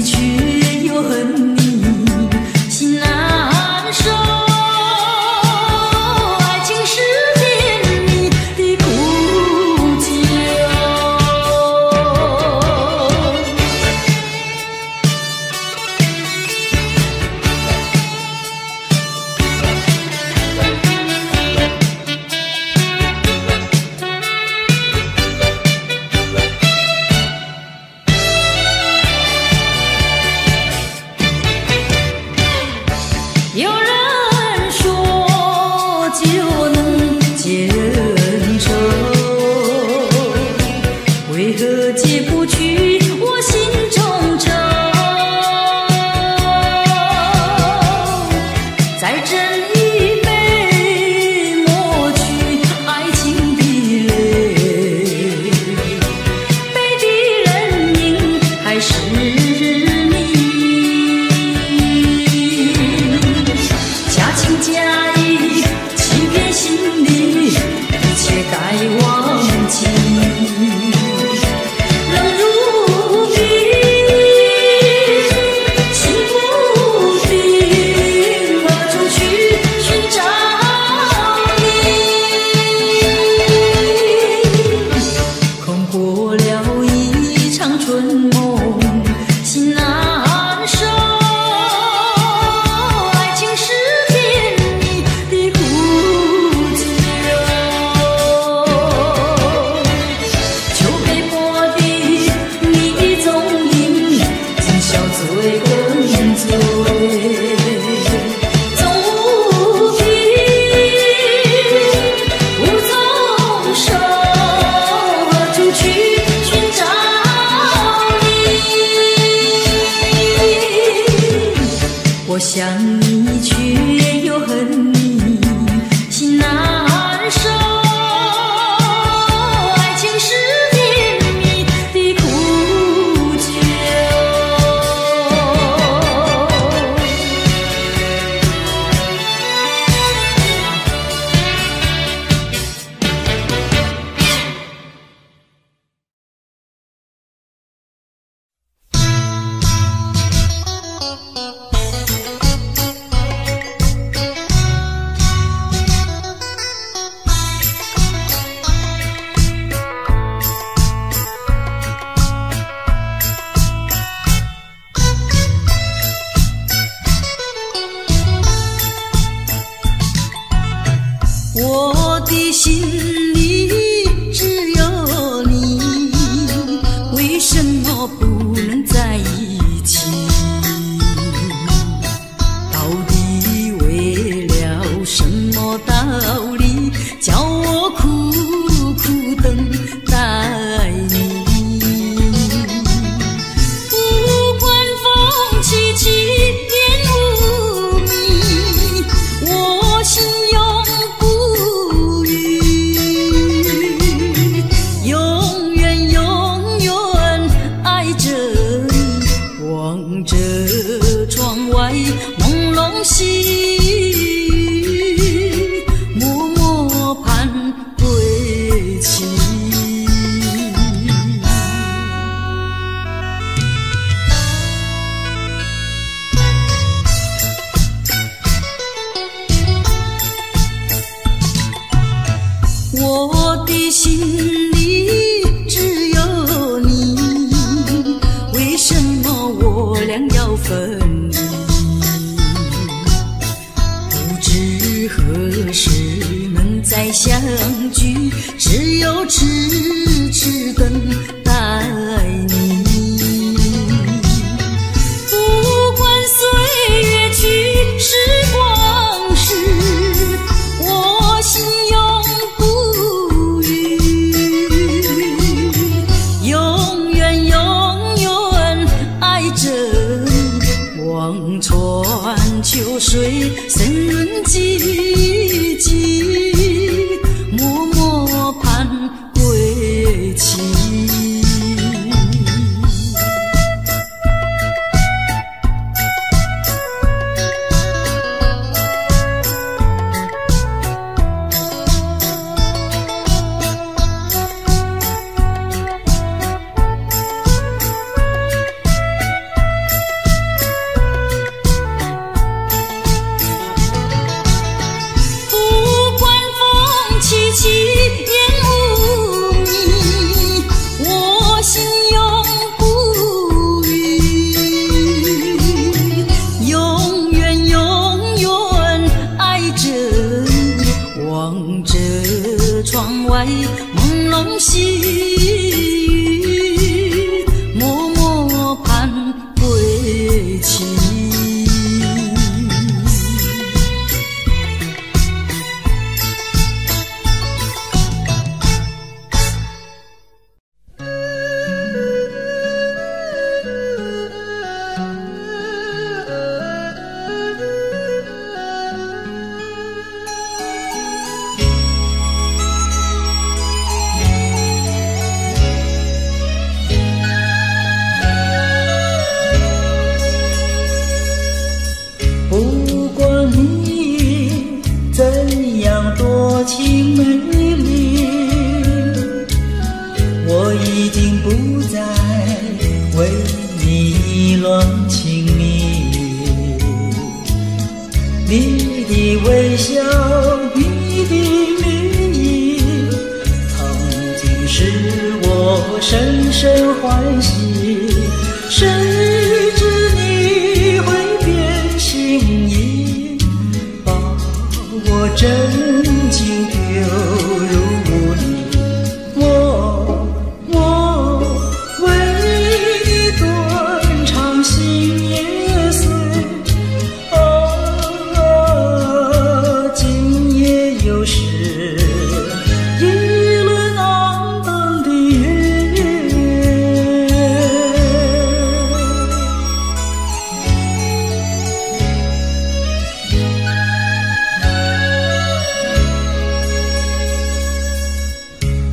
却又恨你，心难受。爱情是甜蜜的苦酒。有人说酒能解恩仇，为何解不去我心中愁？再斟一杯，抹去爱情的泪，杯的人影还是假意欺骗心里，一切该忘记。冷如冰，心不定，何处去寻找你？空过了一场春梦，心难收。我想你却又恨你，心难受。爱情是甜蜜的苦酒。我的心里只有你，为什么不能在一起？到底为了什么道理，叫我苦苦等待你？不管风起起，烟雾迷，我心永不永远永远爱着你，望着窗外朦胧兮，默默盼归期。我的心里只有你，为什么我俩要分离？不知何时能再相聚，只有痴痴等待你。不管岁月去，时光逝，我心永不永远永远爱着你，望穿秋水，深润寂寂，默默盼归期。细雨，默默盼归期。不管你怎样多情美丽，我已经不再为你意乱情迷。你的微笑，你的名义，曾经使我深深欢喜。谁知你会变心意，把我真情丢入雾里。我为你断肠心也碎，今夜又是一轮肮脏的月。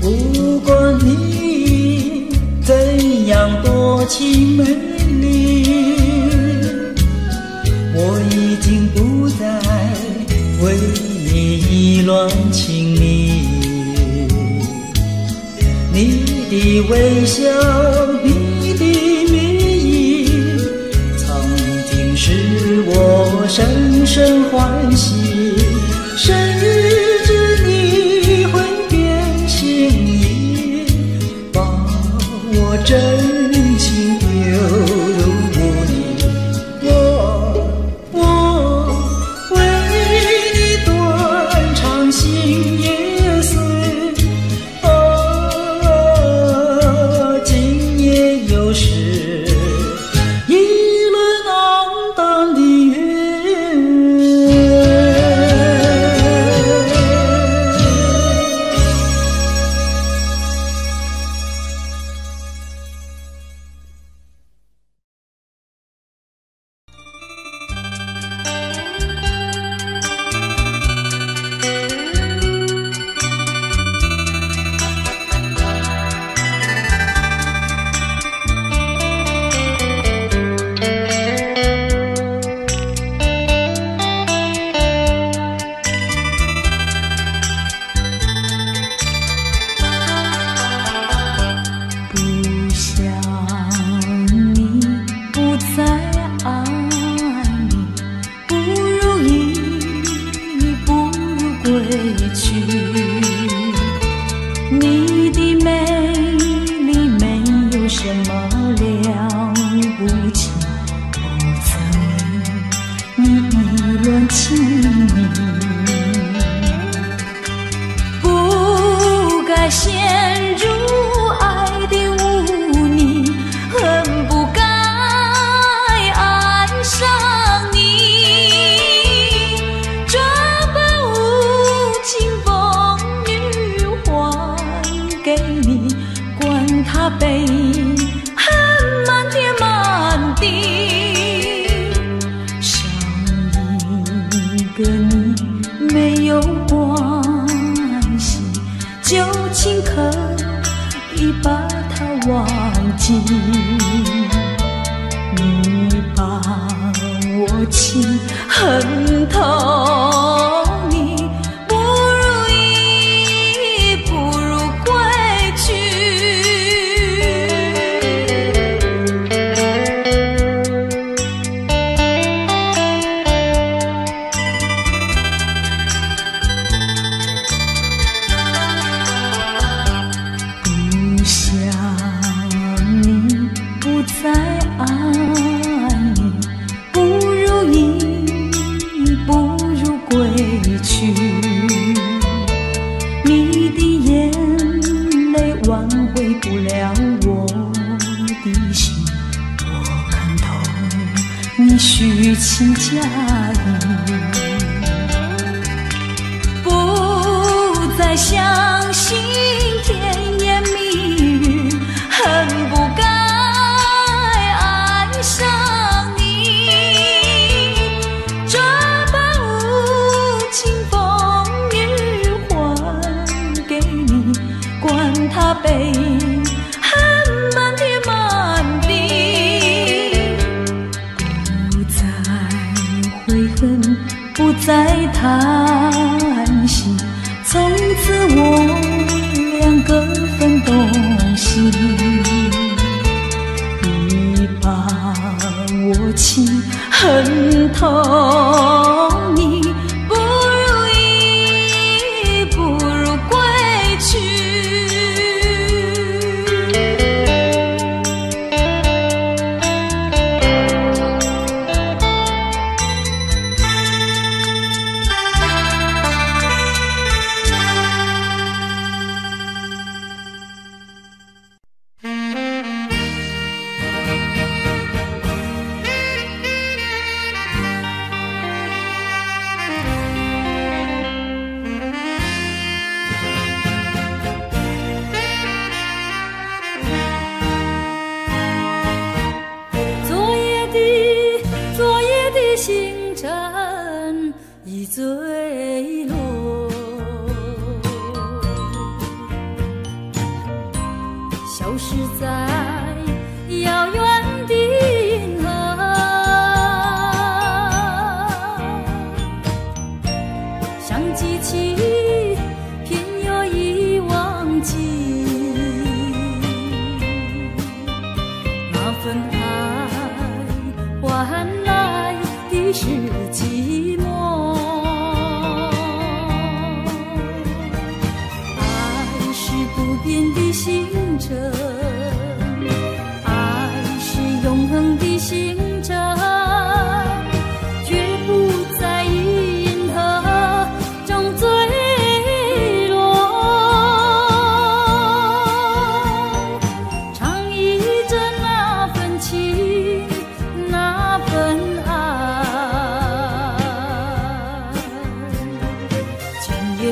不管你怎样多情美丽，我已经不再为你意乱情迷。你的微笑，你的名义，曾经使我深深欢喜。谁知你会变心意，把我真情丢入雾里。我为你断肠心也碎，今夜又是一轮肮脏的月。不想你，不再爱你，不如意，不如归去。你的美丽没有什么了不起，不曾为你意乱情迷，不该陷入爱的污泥，恨不该爱上你。这般无情风雨还给你，管他悲恨满天满地。少一个你没有关系，旧情可以把它忘记。你把我情恨透你，不如意，不如归去。不想你，不再爱你，不如意，你许亲家意，不再相信甜言蜜语，恨不该爱上你，这般无情风雨还给你，管他悲恨满天满地，不再悔恨，不再叹息，从此我两个分东西，你把我情恨透你，不如意，不如归去。星辰已坠落，消失在遥远的银河，像记起偏又已忘记那份爱换来的是寂寞，爱是不变的星辰，爱是永恒的星辰，绝不在银河中坠落，唱忆着那份情，那份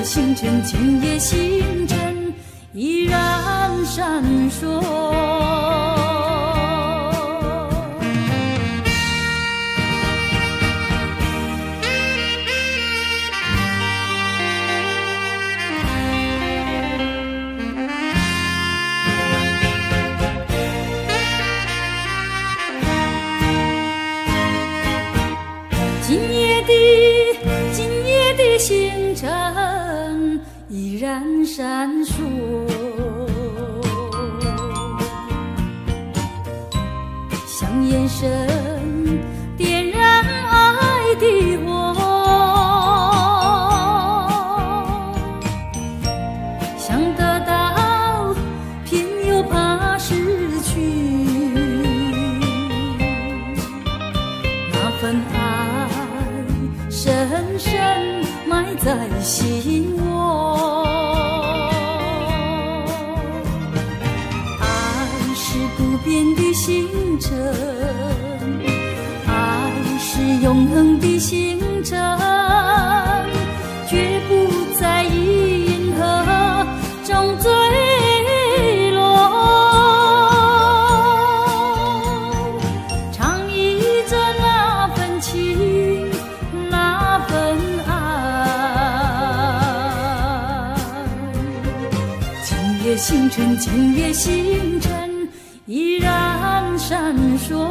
星辰，今夜星辰依然闪烁。今夜的星辰依然闪烁，像眼神点燃爱的火，想得到偏又怕失去，那份爱深深埋在心窝，爱是不变的星辰，爱是永恒的星辰，绝不在银河中坠落，唱忆着那份情，那份星辰，今夜星辰依然闪烁。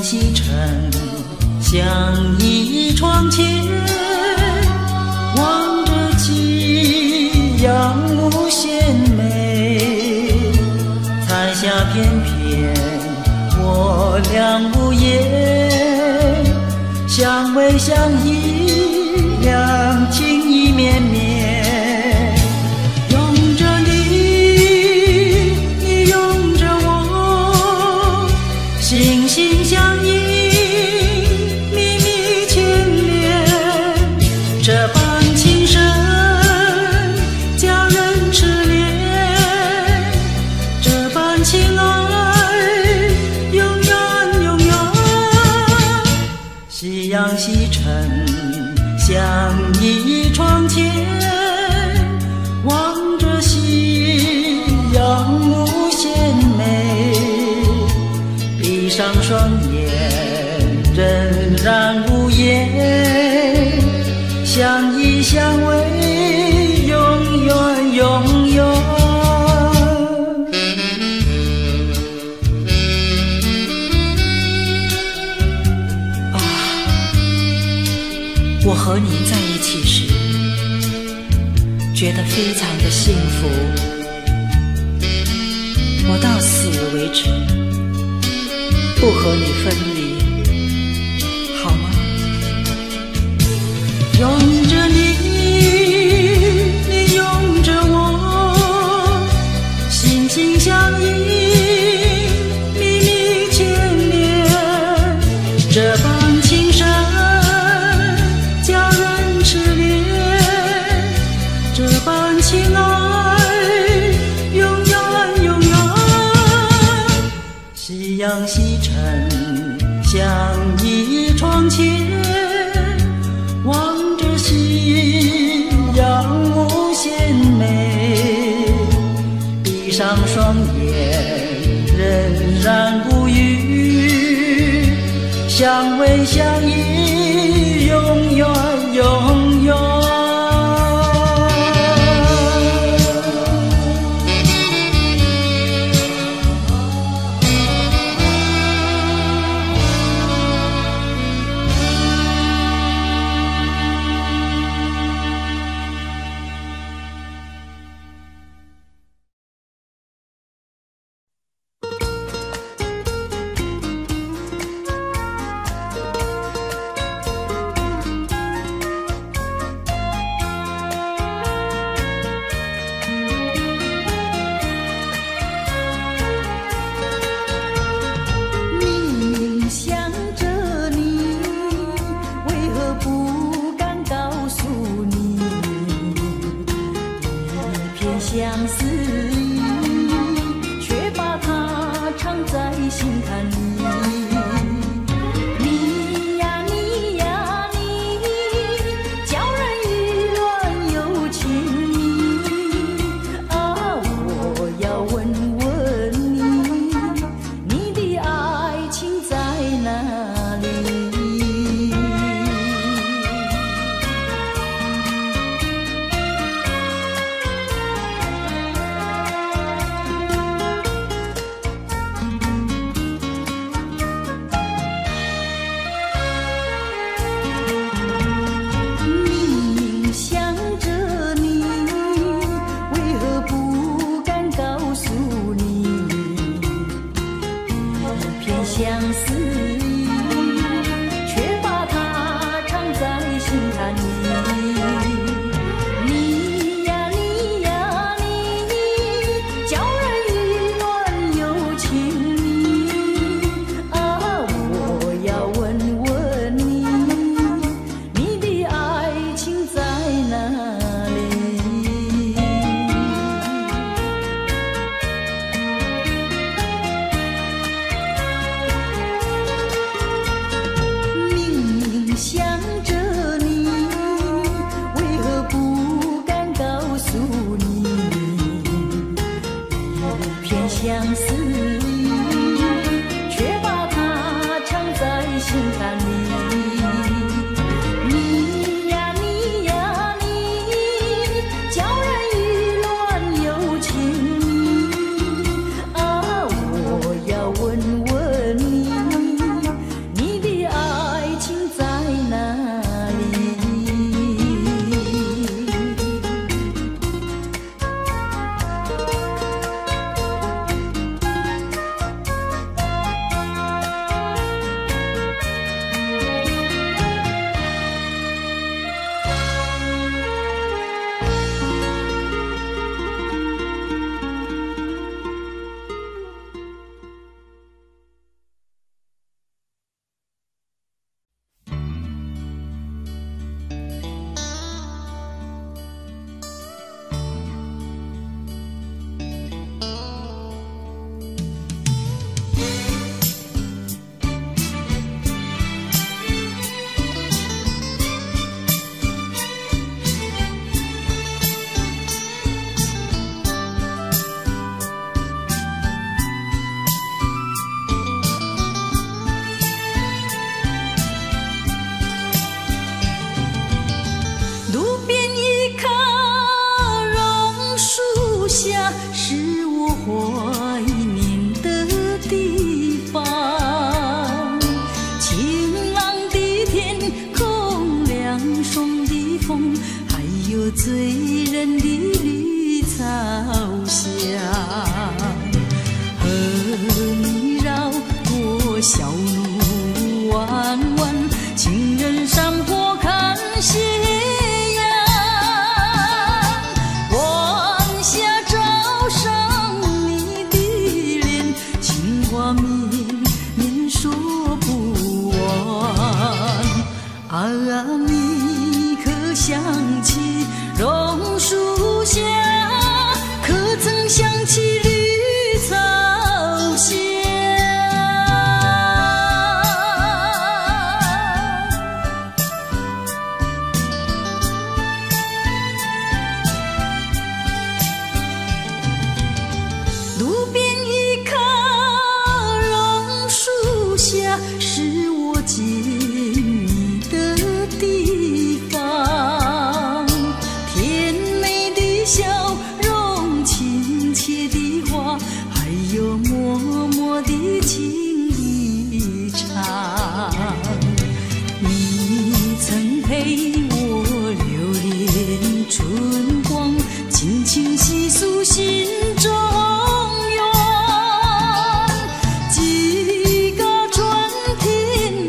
西沉像一窗前，望着夕阳无限美，彩霞偏偏我俩无言，相偎相依，两情意绵绵。拥着你，你拥着我，心心相印，密密牵连。这般情深，叫人痴恋；这般情爱，永远永远。夕阳西沉，相依窗前，望着夕阳无限美。闭上双眼，仍然无言，相依相偎，永远永远。我和你在一起时，觉得非常的幸福。我到死为止，不和你分离，好吗？拥着你，你拥着我，心心相印，密密牵连。这般情深，叫人痴恋；这般情爱，永远永远。夕阳西沉，相依窗前，望着夕阳无限美。闭上双眼，仍然无语，相偎相依，永远永远。相思意，却把它藏在心坎里。你呀你呀你，叫人意乱又情迷。啊，我要问问你，你的爱情在哪里？相思意，却把它藏在心坎里。你呀你呀你，叫人意乱又情迷。啊，我要问问你，你的爱情在哪里？想着你，为何不敢告诉你？一片相思意，却把它藏在心坎里。你呀你呀你，叫人意乱又情迷。啊，我要问问你，你的爱情在哪里？有醉人的绿草香，和你绕过小路弯弯，情人山坡看夕阳，晚霞照上你的脸，情话绵绵说不完。啊，你可想起榕树下，可曾想起绿草香？路边一棵榕树下，是我见你的地方。甜美的笑容，亲切的话，还有默默的情一场。你曾陪我流连春光，轻轻细诉心中愿。几个春天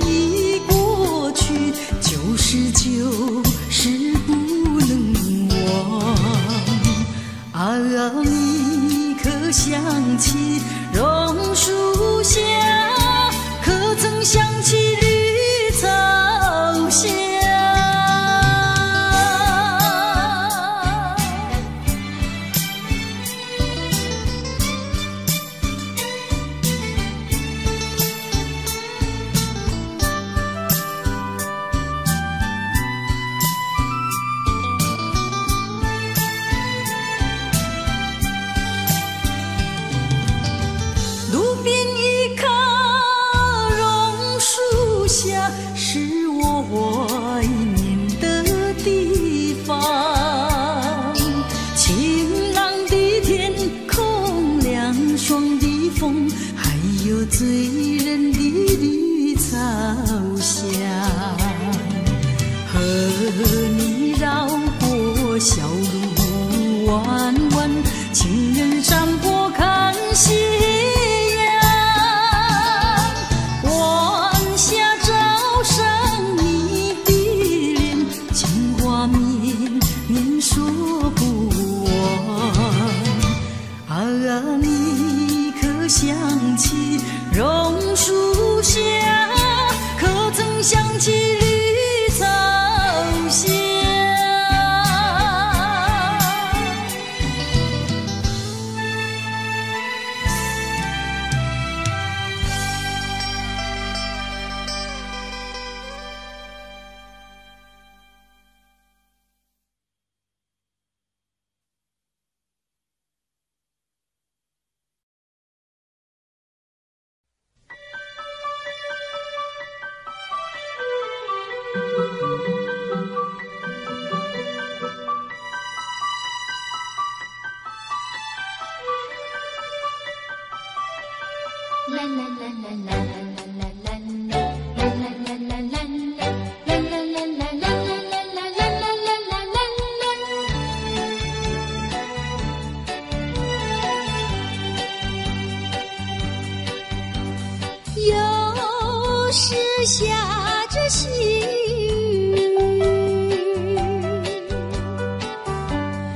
已过去，就是不能忘。啊，你可想起榕树下，可曾想起绿草香？路边一棵榕树下，是我怀念的地方。晴朗的天空，凉爽的风，还有醉人的绿草香，和你绕过小路弯弯，情人山坡看夕阳。晚霞照上你的脸，情话绵绵说不完。啊，你可想起榕树下，可曾想起绿草香？有时下着细雨，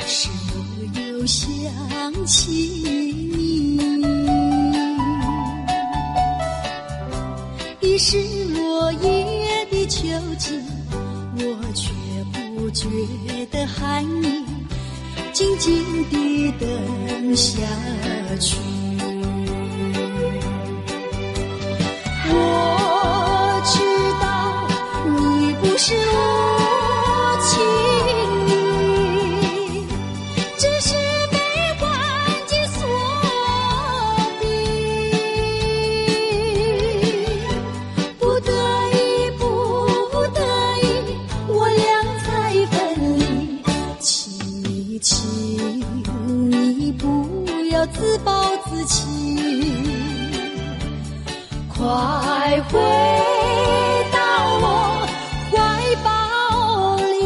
是我又想起你。已是落叶的秋季，我却不觉得寒意，静静地等下去。我知道你不是无情意，只是被环境所逼，不得已，不得已，我俩才分离。请你不要自暴自弃，快回到我怀抱里。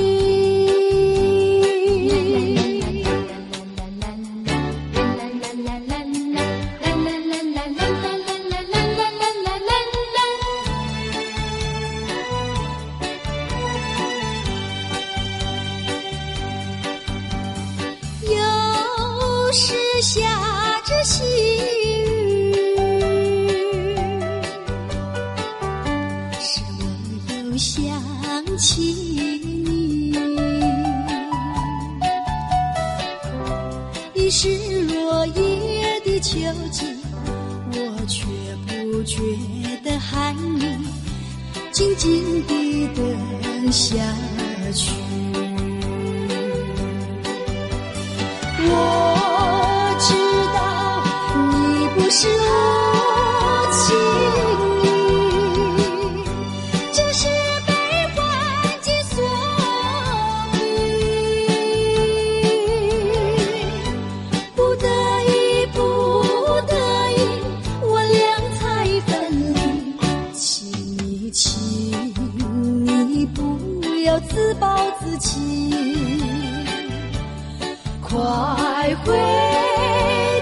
你是落叶的秋季，我却不觉得寒意，静静地等下去。我知道你不是无情意，这是被环境所逼，不得已，不得已，我俩才分离。请你不要自暴自弃，快回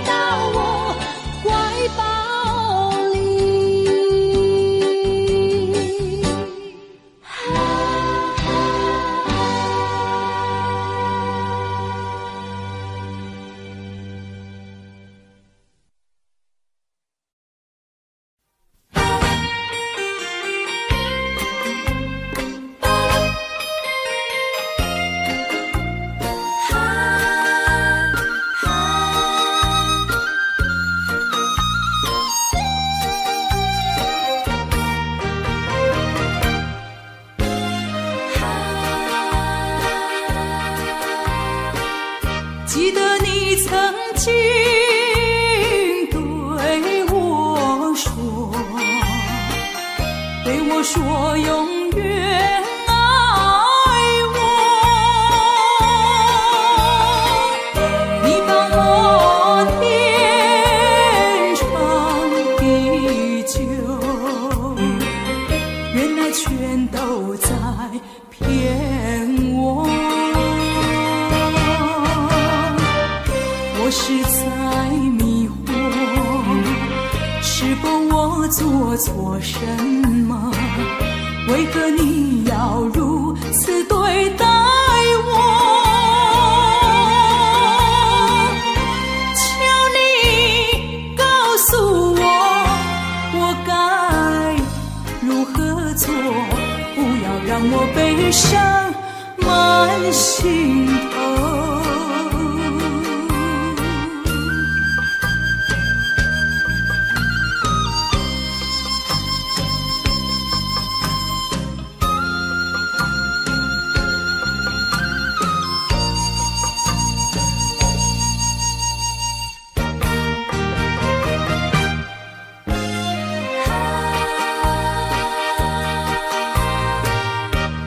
到我怀抱里。记得你曾经对我说，对我说永远爱我。你帮我天长地久，原来全都在骗我。我是在迷惑，是否我做错什么？为何你要如此对待我？求你告诉我，我该如何做？不要让我悲伤满心头。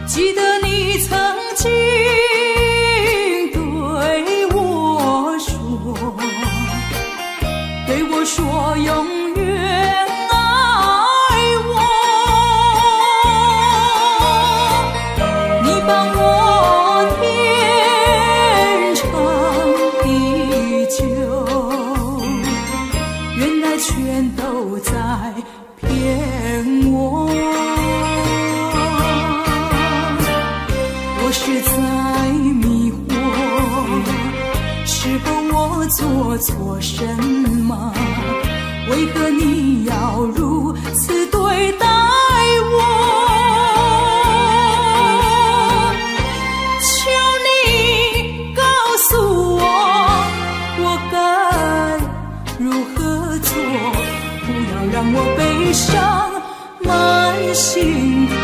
记得你曾经对我说，对我说永远爱我。你帮我天长地久，原来全都在骗我。我是在迷惑，是否我做错什么？为何你要如此对待我？求你告诉我，我该如何做？不要让我悲伤满心头。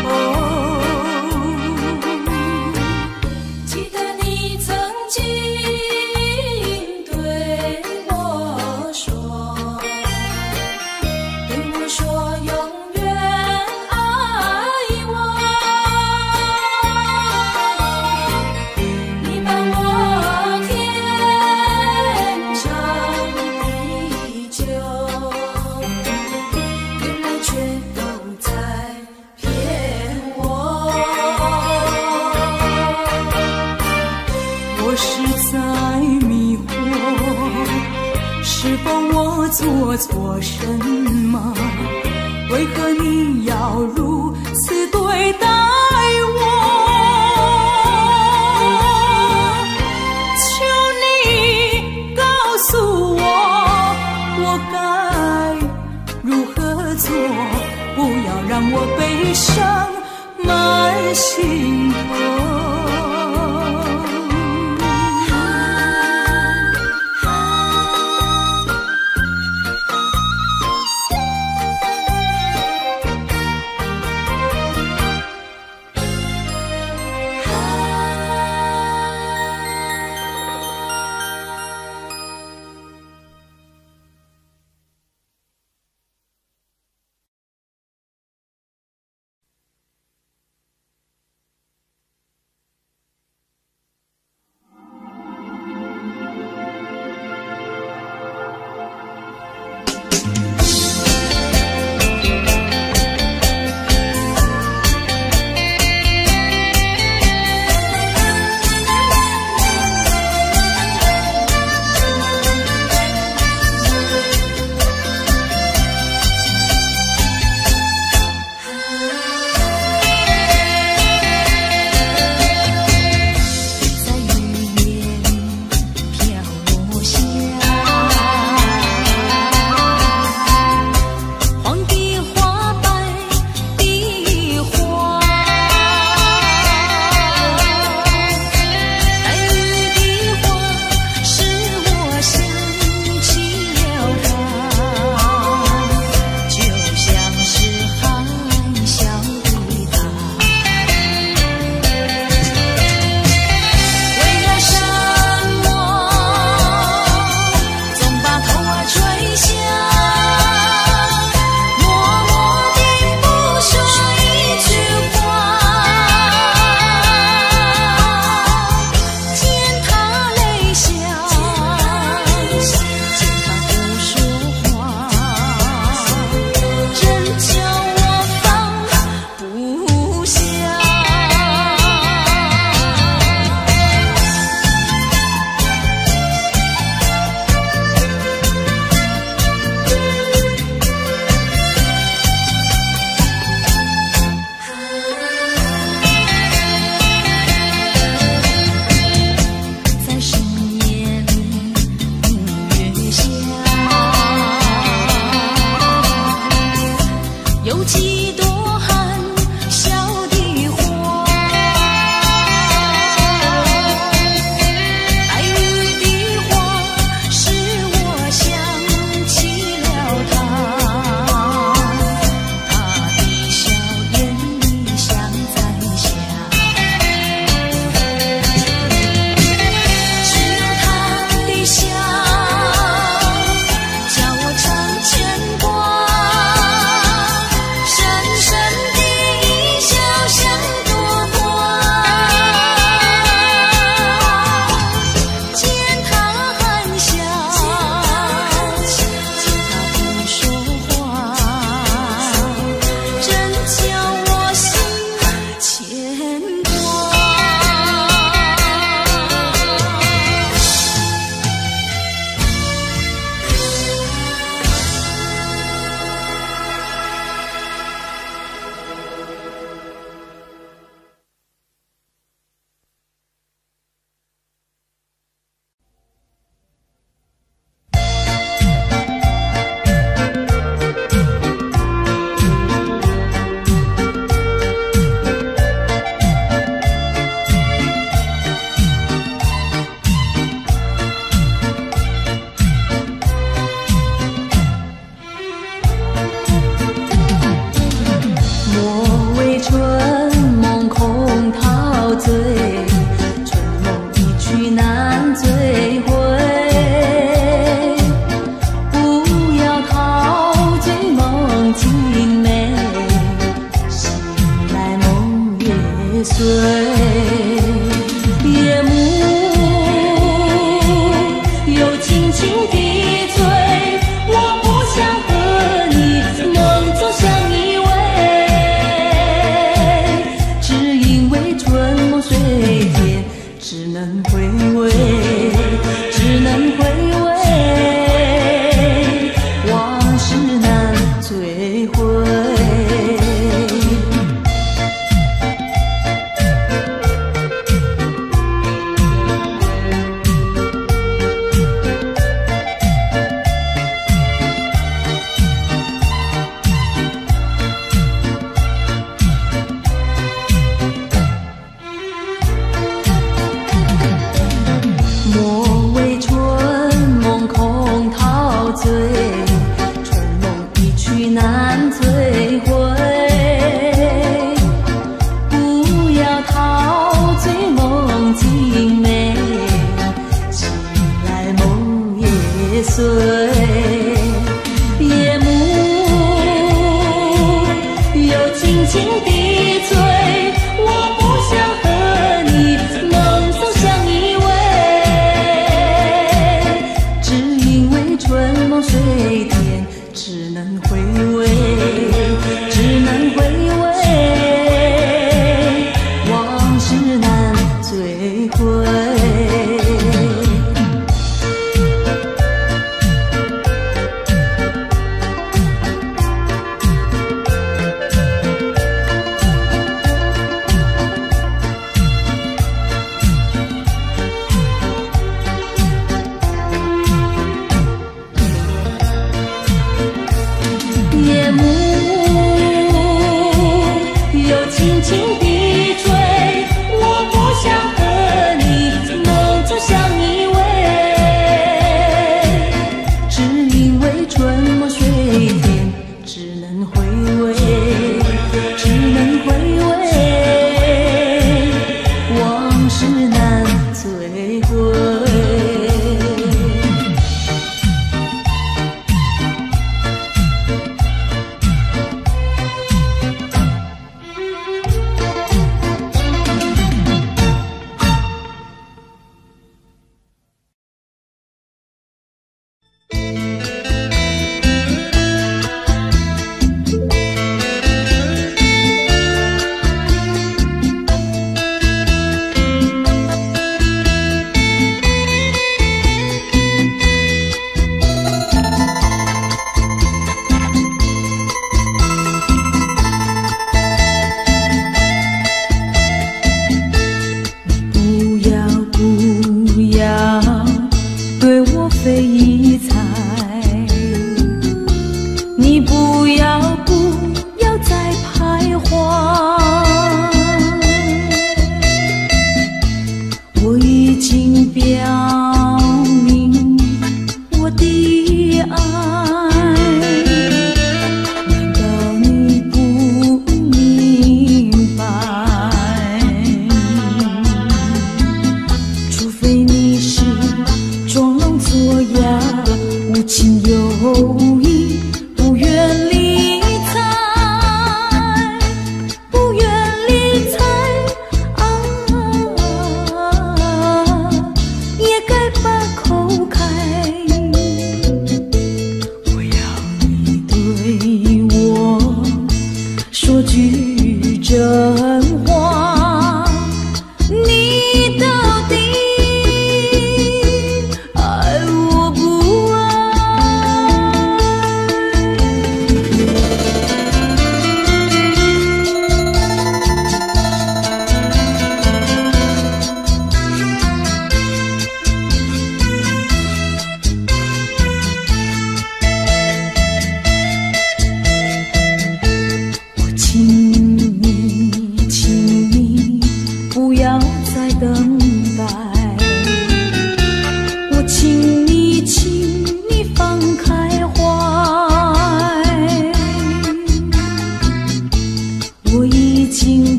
我是在迷惑，是否我做错什么？为何你要如此对待我？求你告诉我，我该如何做？不要让我悲伤满心头。有几朵含笑的花，带雨的花使我想起了他，他的笑眼里像在笑，只有他的笑叫我常牵挂。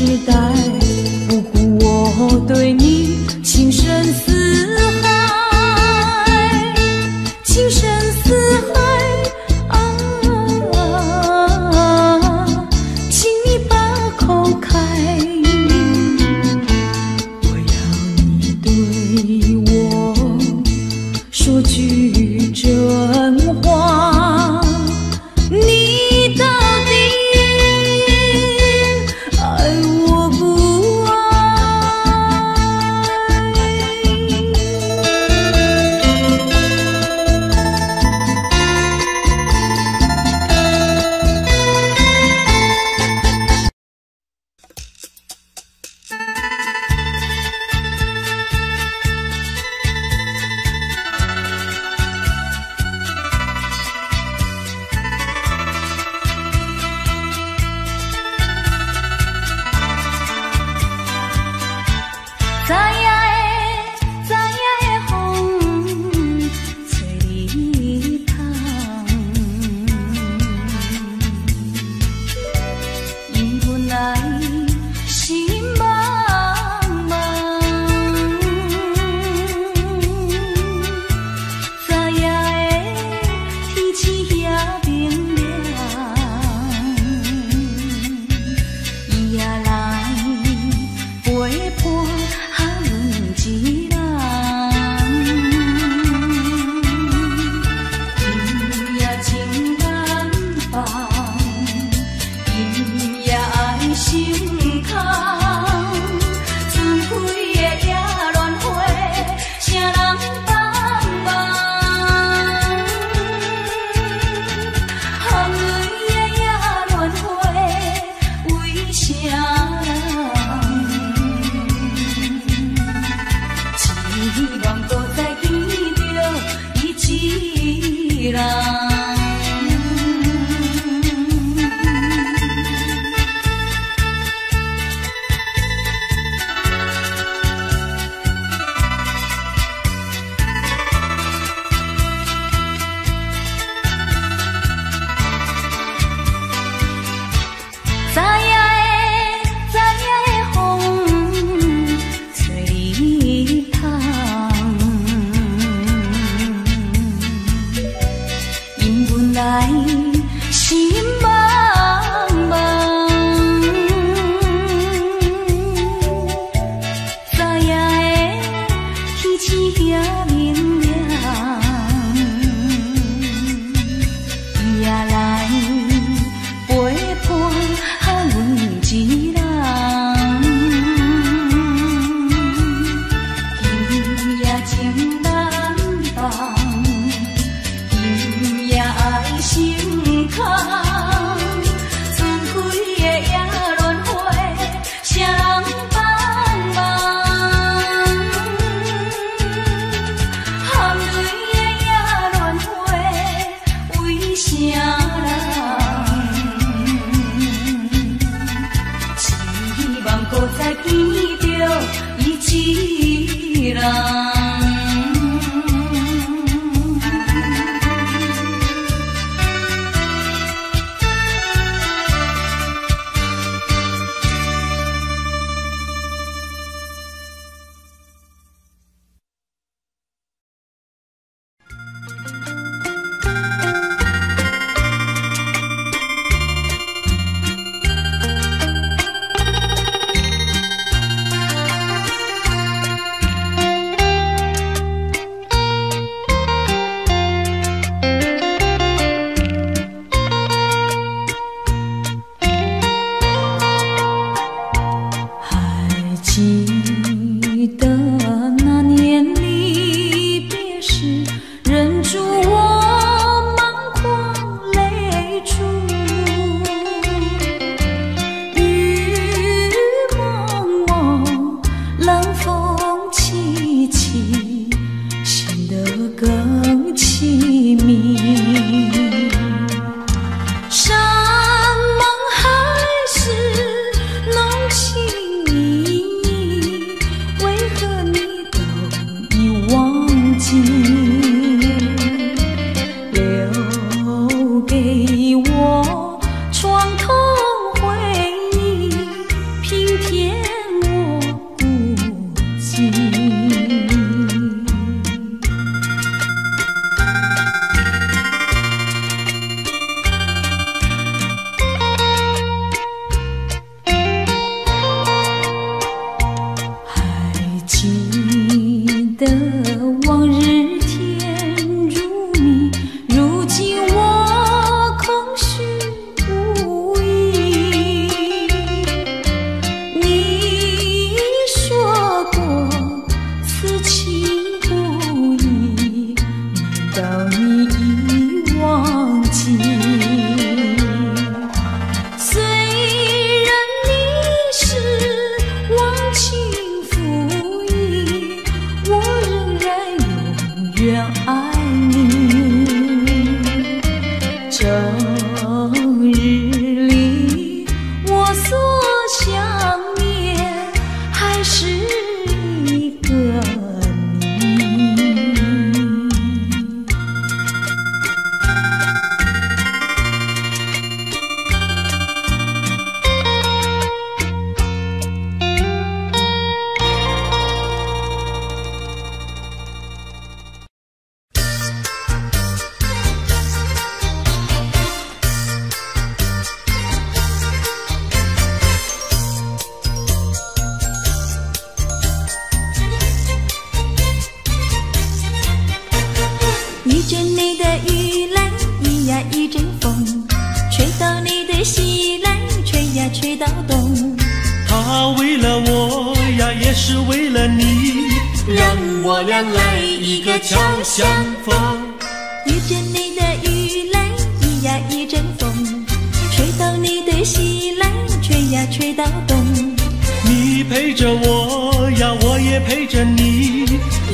时代，不顾我对你情深似海，情深似海啊！请你把口开，我要你对我说句真话，你到底爱我不爱？早夜的风吹日窗，引阮来心茫茫。早夜的天气遐明亮，伊也来陪伴。一人，伊也情难放，伊也爱心空，春开的野乱花，谁人帮忙？含泪的野乱花，为谁人？希望搁再见着伊一人。早夜的风吹日窗，引阮来心茫茫。早夜的天气遐明亮，伊也来陪伴阮一人。伊也情难放，伊也爱心空，春开的野乱花，谁人帮忙？含泪的野乱花，为谁人？希望搁再见着伊一人。生日里，我所想念还是一个你。一阵你的雨来，一呀一阵风，吹到你的西来，吹呀吹到东。他为了我呀，也是为了你，让我俩来一个交相逢。一阵你的雨来，一呀一阵风，吹到你的西来，吹呀吹到东。你陪着我呀，我也陪着你，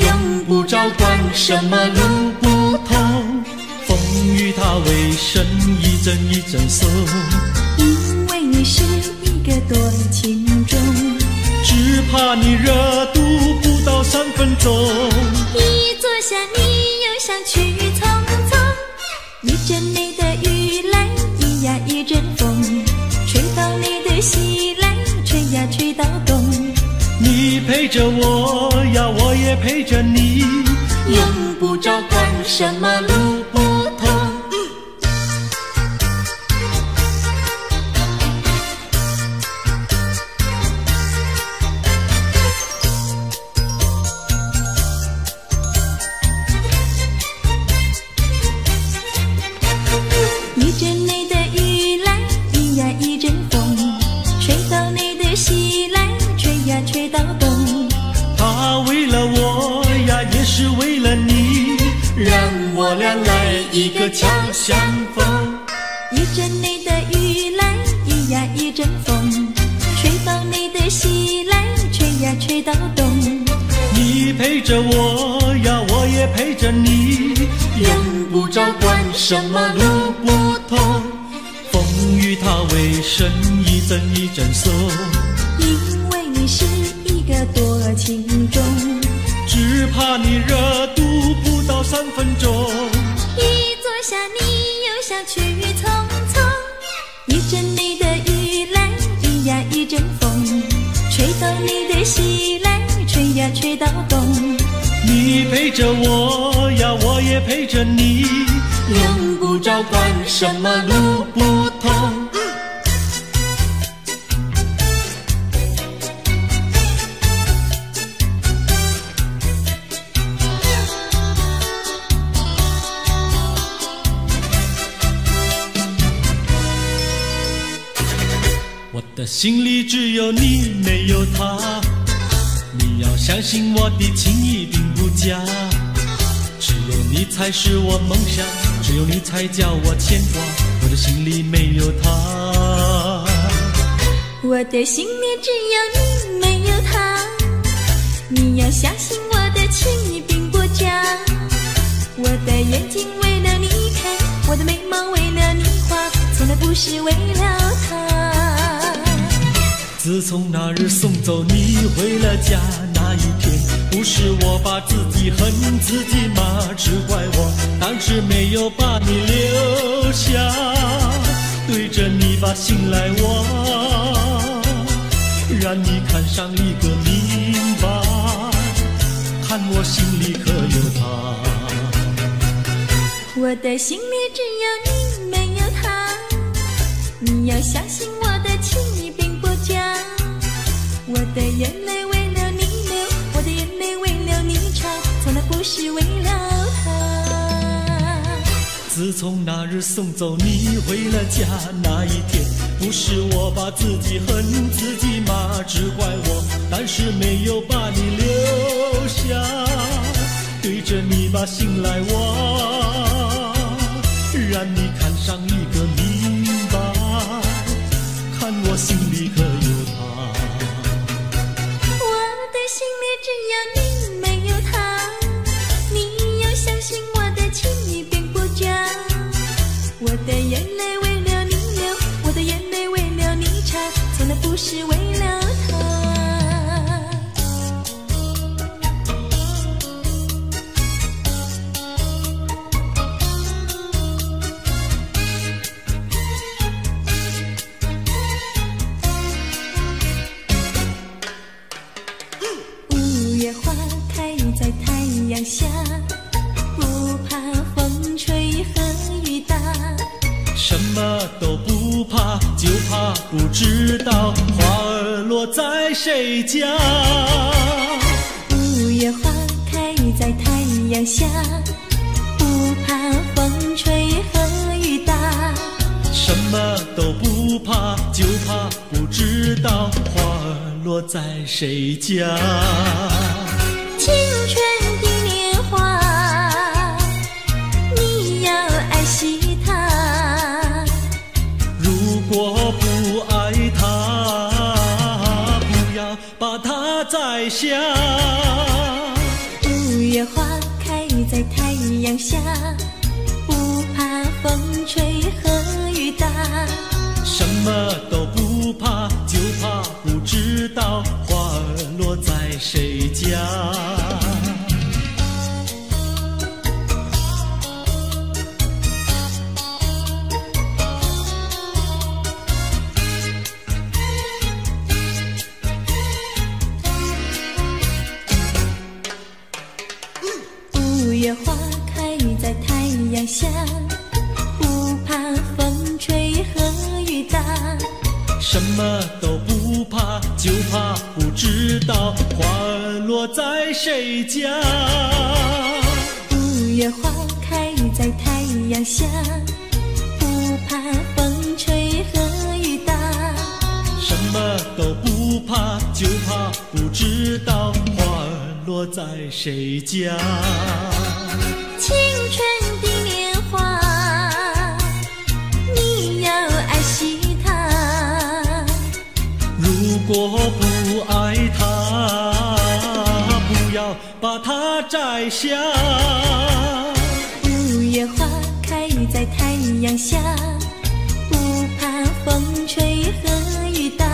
用不着管什么路不同，风雨它为生一阵一阵送，因为你是一个多情种，只怕你热度不到3分钟。一坐下你又想去匆匆，一阵你的雨来，一呀一阵风，吹到你的西来，吹呀吹到东。你陪着我呀，我也陪着你，用不着管什么路不同。一阵你的雨来，一呀一阵风，吹到你的西来，吹呀吹到东。他为了我呀，也是为了你，让我俩来一个交相逢。一阵你的雨来，一呀一阵风，吹到你的西来，吹呀吹到东。你陪着我呀，我也陪着你，用不着管什么路不同，风雨它为生一阵一阵送，因为你是一个多情种，只怕你热度不到3分钟。一坐下你又想去匆匆，一阵你的雨来，一呀一阵风，吹到你的西来，吹呀吹到东。你陪着我呀，我也陪着你，用不着管什么路不同。我的心里只有你，没有他。你要相信我的情谊并不假，只有你才是我梦想，只有你才叫我牵挂。我的心里没有他，我的心里只有你，没有他。你要相信我的情谊并不假，我的眼睛为了你开，我的眉毛为了你画，从来不是为了他。自从那日送走你回了家那一天，不是我把自己恨自己吗？只怪我当时没有把你留下，对着你把心来挖，让你看上一个明白，看我心里可有他。我的心里只有你，没有他。你要相信我的情谊并不假，我的眼泪为了你流，我的眼泪为了你擦，从来不是为了他。自从那日送走你回了家那一天，不是我把自己恨自己吗？只怪我当时没有把你留下，对着你把心来挖，让你看上一个明白，看我心里可有他。我的心里只有你，没有他。你要相信我的情谊并不假，我的眼泪为了你流，我的眼泪为了你擦，从来不是为了他。五月花开在太阳下，不怕风吹和雨打，什么都不怕，就怕不知道花儿落在谁家。五月花开在太阳下，不怕风吹和雨打，什么都不怕，就怕不知道花儿落在谁家。青春的年华，你要爱惜它。如果不爱它，不要把它摘下。五月花开在太阳下，不怕风吹和雨打，什么都不怕，就怕不知道花儿落在谁家。五月花开在太阳下，不怕风吹和雨打，什么都不怕，就怕不知道花儿落在谁家。五月花开在太阳下，不怕风吹和雨打，什么都不怕，就怕不知道花儿落在谁家。青春的年华，你要爱惜它。如果不爱它，不要把它摘下。五月花开在太阳下，不怕风吹和雨打，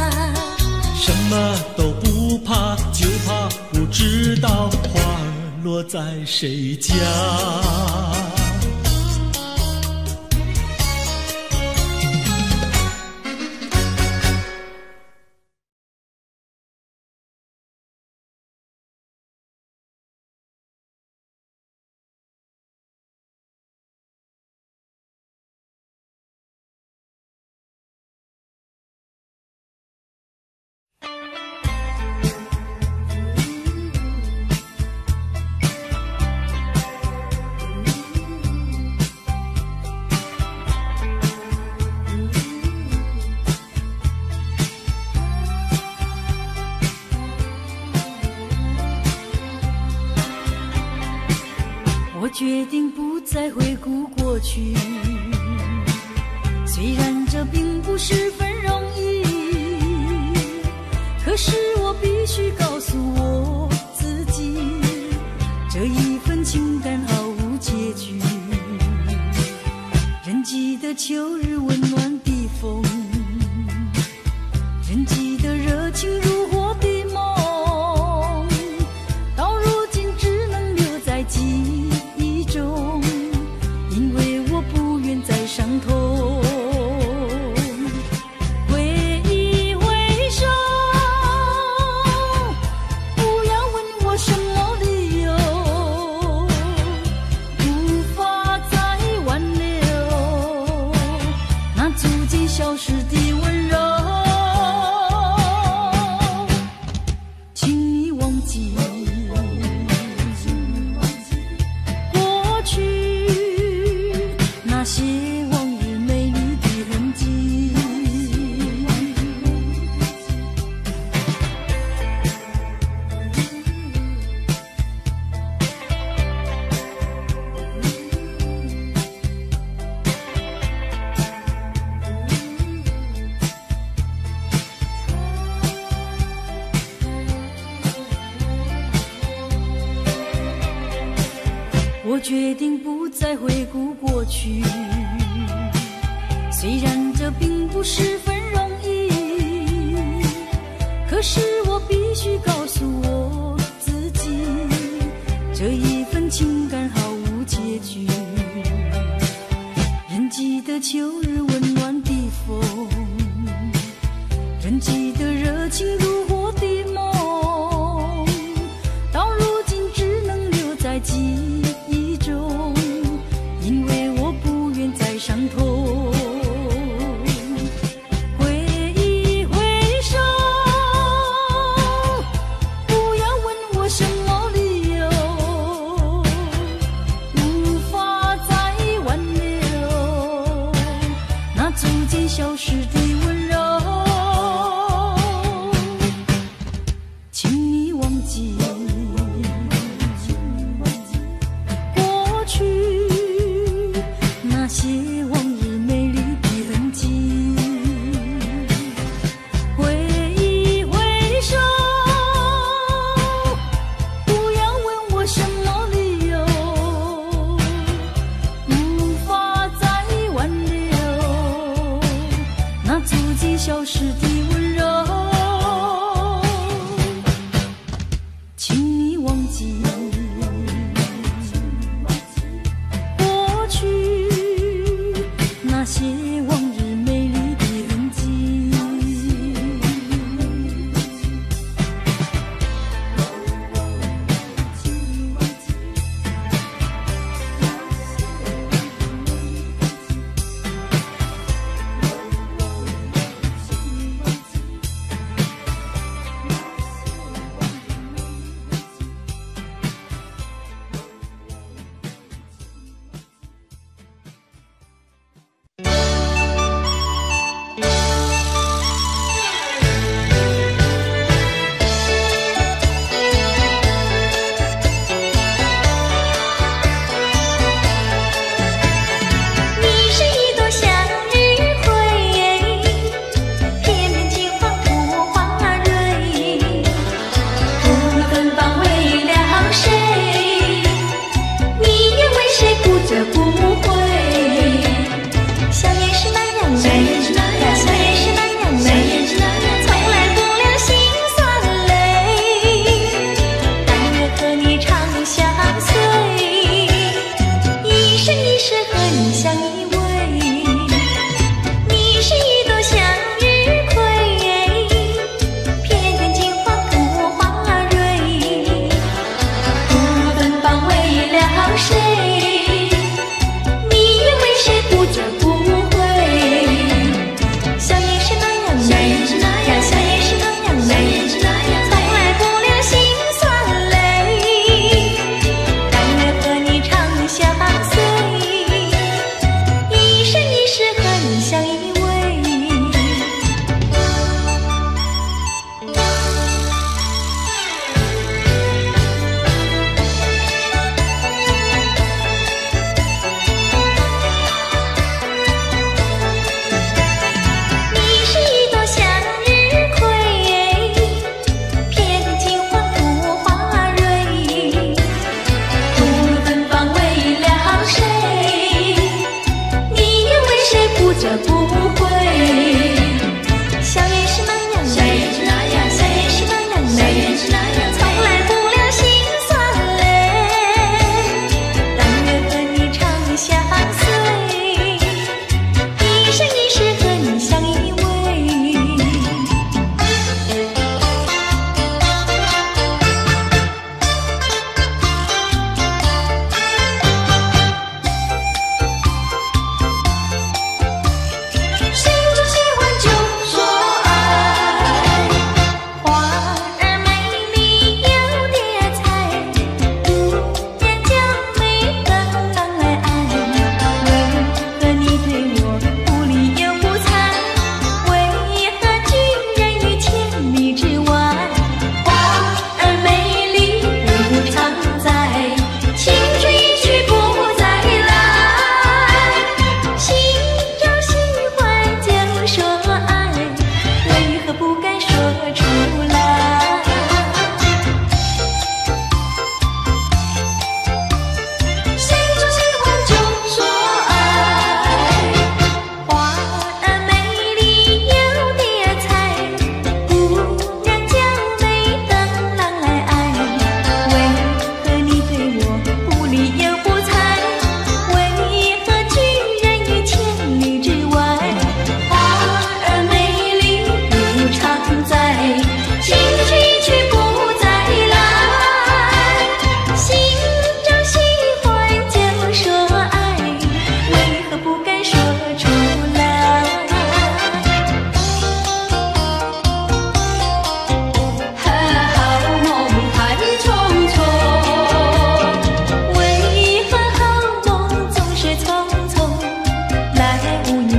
什么都不怕，就怕不知道花儿落在谁家。我决定不再回顾过去，虽然这并不十分容易，可是我必须告诉我自己，这一份情感毫无结局。仍记得秋日温暖的风，仍记得热情如火的梦，到如今只能留在记忆中，因为我不愿再伤痛。挥一挥手，不要问我什么理由，无法再挽留那逐渐消失的温柔。请你忘记过去那些往日美丽的痕迹。我决定不再回顾过去，虽然这并不十分容易，可是我必须告诉我自己，这一份情感毫无结局。仍记得秋日温暖的风，仍记得热情如火的梦，到如今只能留在记忆中，因为我不愿再伤痛。挥一挥手，不要问我什么理由，无法再挽留那逐渐消失的温柔。请你忘记过去那些往日美丽的痕迹，挥一挥手，不要问我什么理由，无法再挽留那逐渐消失的温柔。请你忘记过去那些往日美丽的痕迹。你是一朵向日葵，偏偏金黄土花蕊，不分芳为了谁，你愿为谁不折不回。想也是那样美，想也是那样美，从来不流辛酸泪，但愿和你长相随，一生一世和你相依偎。你是一朵向日葵，偏偏金黄土花蕊，不分芳为了谁，你愿为谁不折不回。想也是那样美，想也是那样美，从来不流辛酸泪，但愿和你长相随，一生一世和你相依偎。你是一朵向日葵，偏偏金黄土花蕊，不分芳为了谁，你愿为谁不折不回。想也是那样美，想也是那样美，从来不流辛酸泪，但愿和你长相随，一生一世和你相依偎。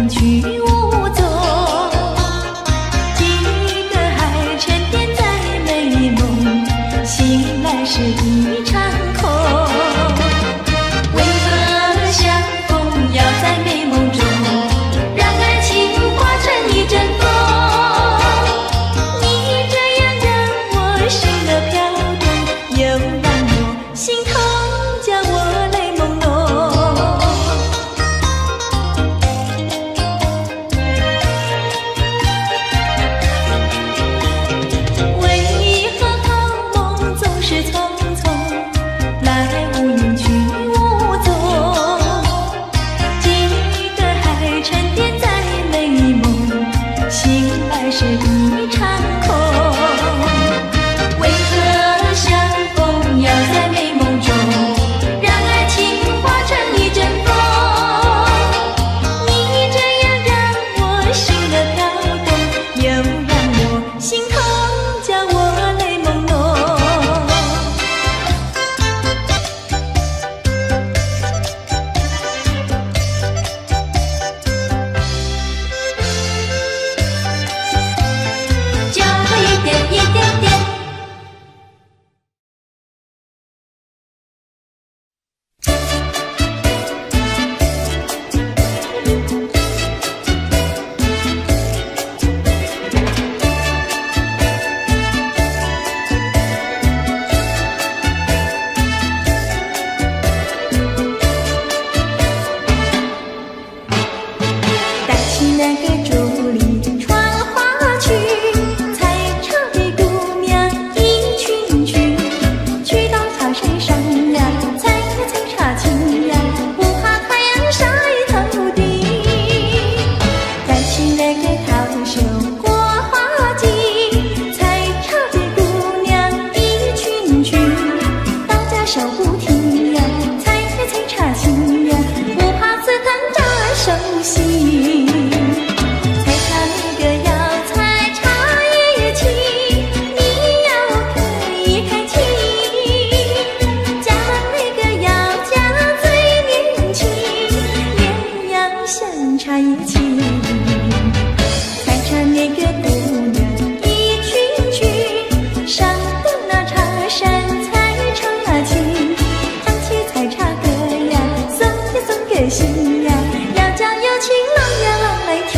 云去无踪，几个还沉淀在美梦，醒来是一场空。为何相逢要在美梦中，让爱情化成一阵风？你这样让我心儿飘动，又让我心痛，叫我泪朦胧。为何好梦总是匆匆，来无影去无踪？几个还沉淀在美梦，醒来是一场空。为何相逢要在美梦中，让爱情化成一阵风？你这样让我心儿飘动，又让我心痛，叫我泪朦胧。就这一点一点点。带起那个竹篱传花去，采茶给姑娘一群群，去到茶山上呀，采呀采茶青呀，不怕太阳晒头顶。带起那个桃袖过花季，采茶给姑娘一群群，大家手不停呀，采呀采茶青呀，不怕刺疼扎手心。采茶那个要采茶叶青，你要开情；嫁那个要嫁最年轻，鸳鸯香茶叶青。采茶那个姑娘一群群，上到那茶山采茶青，唱起采茶歌呀，送呀送给新呀，要叫有情郎呀郎来听。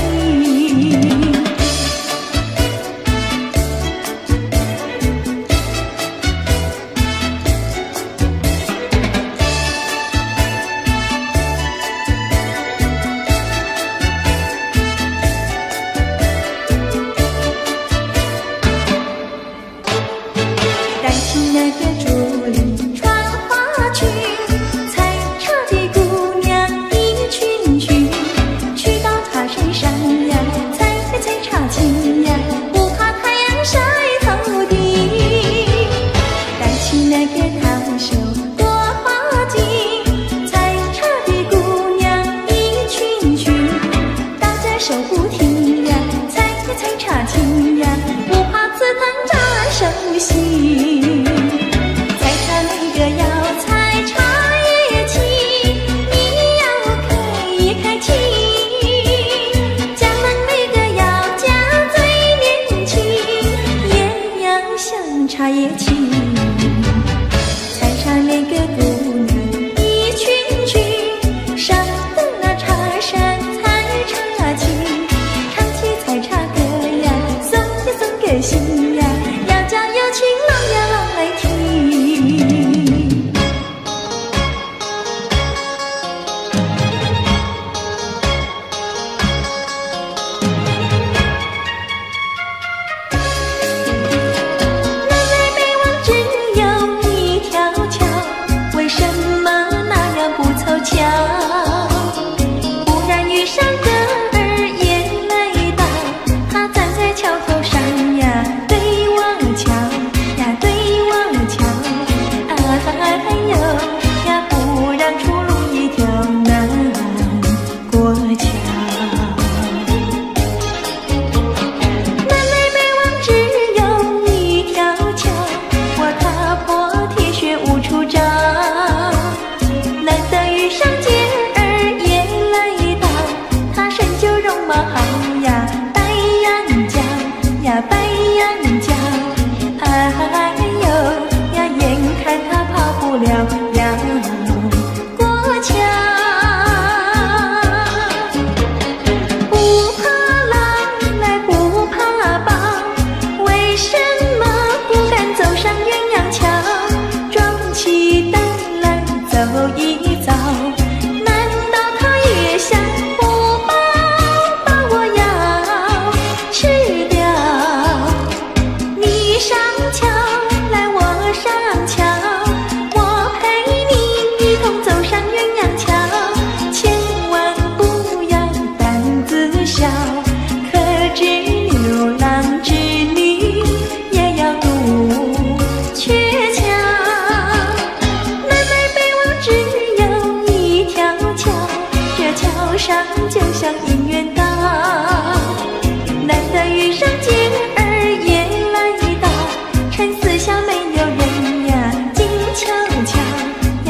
笑，可知牛郎织女也要渡鹊桥。南北北望只有一条桥，这桥上就像姻缘岛。难得遇上姐儿也来到，趁四下没有人呀，静悄悄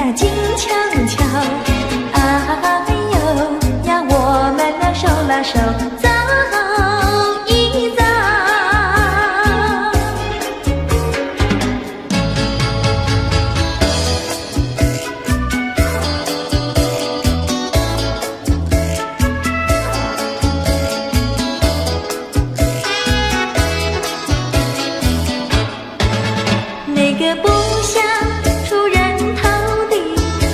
呀，静悄悄。哎呦呀，我们俩手拉手走一走。那个不想出人头地，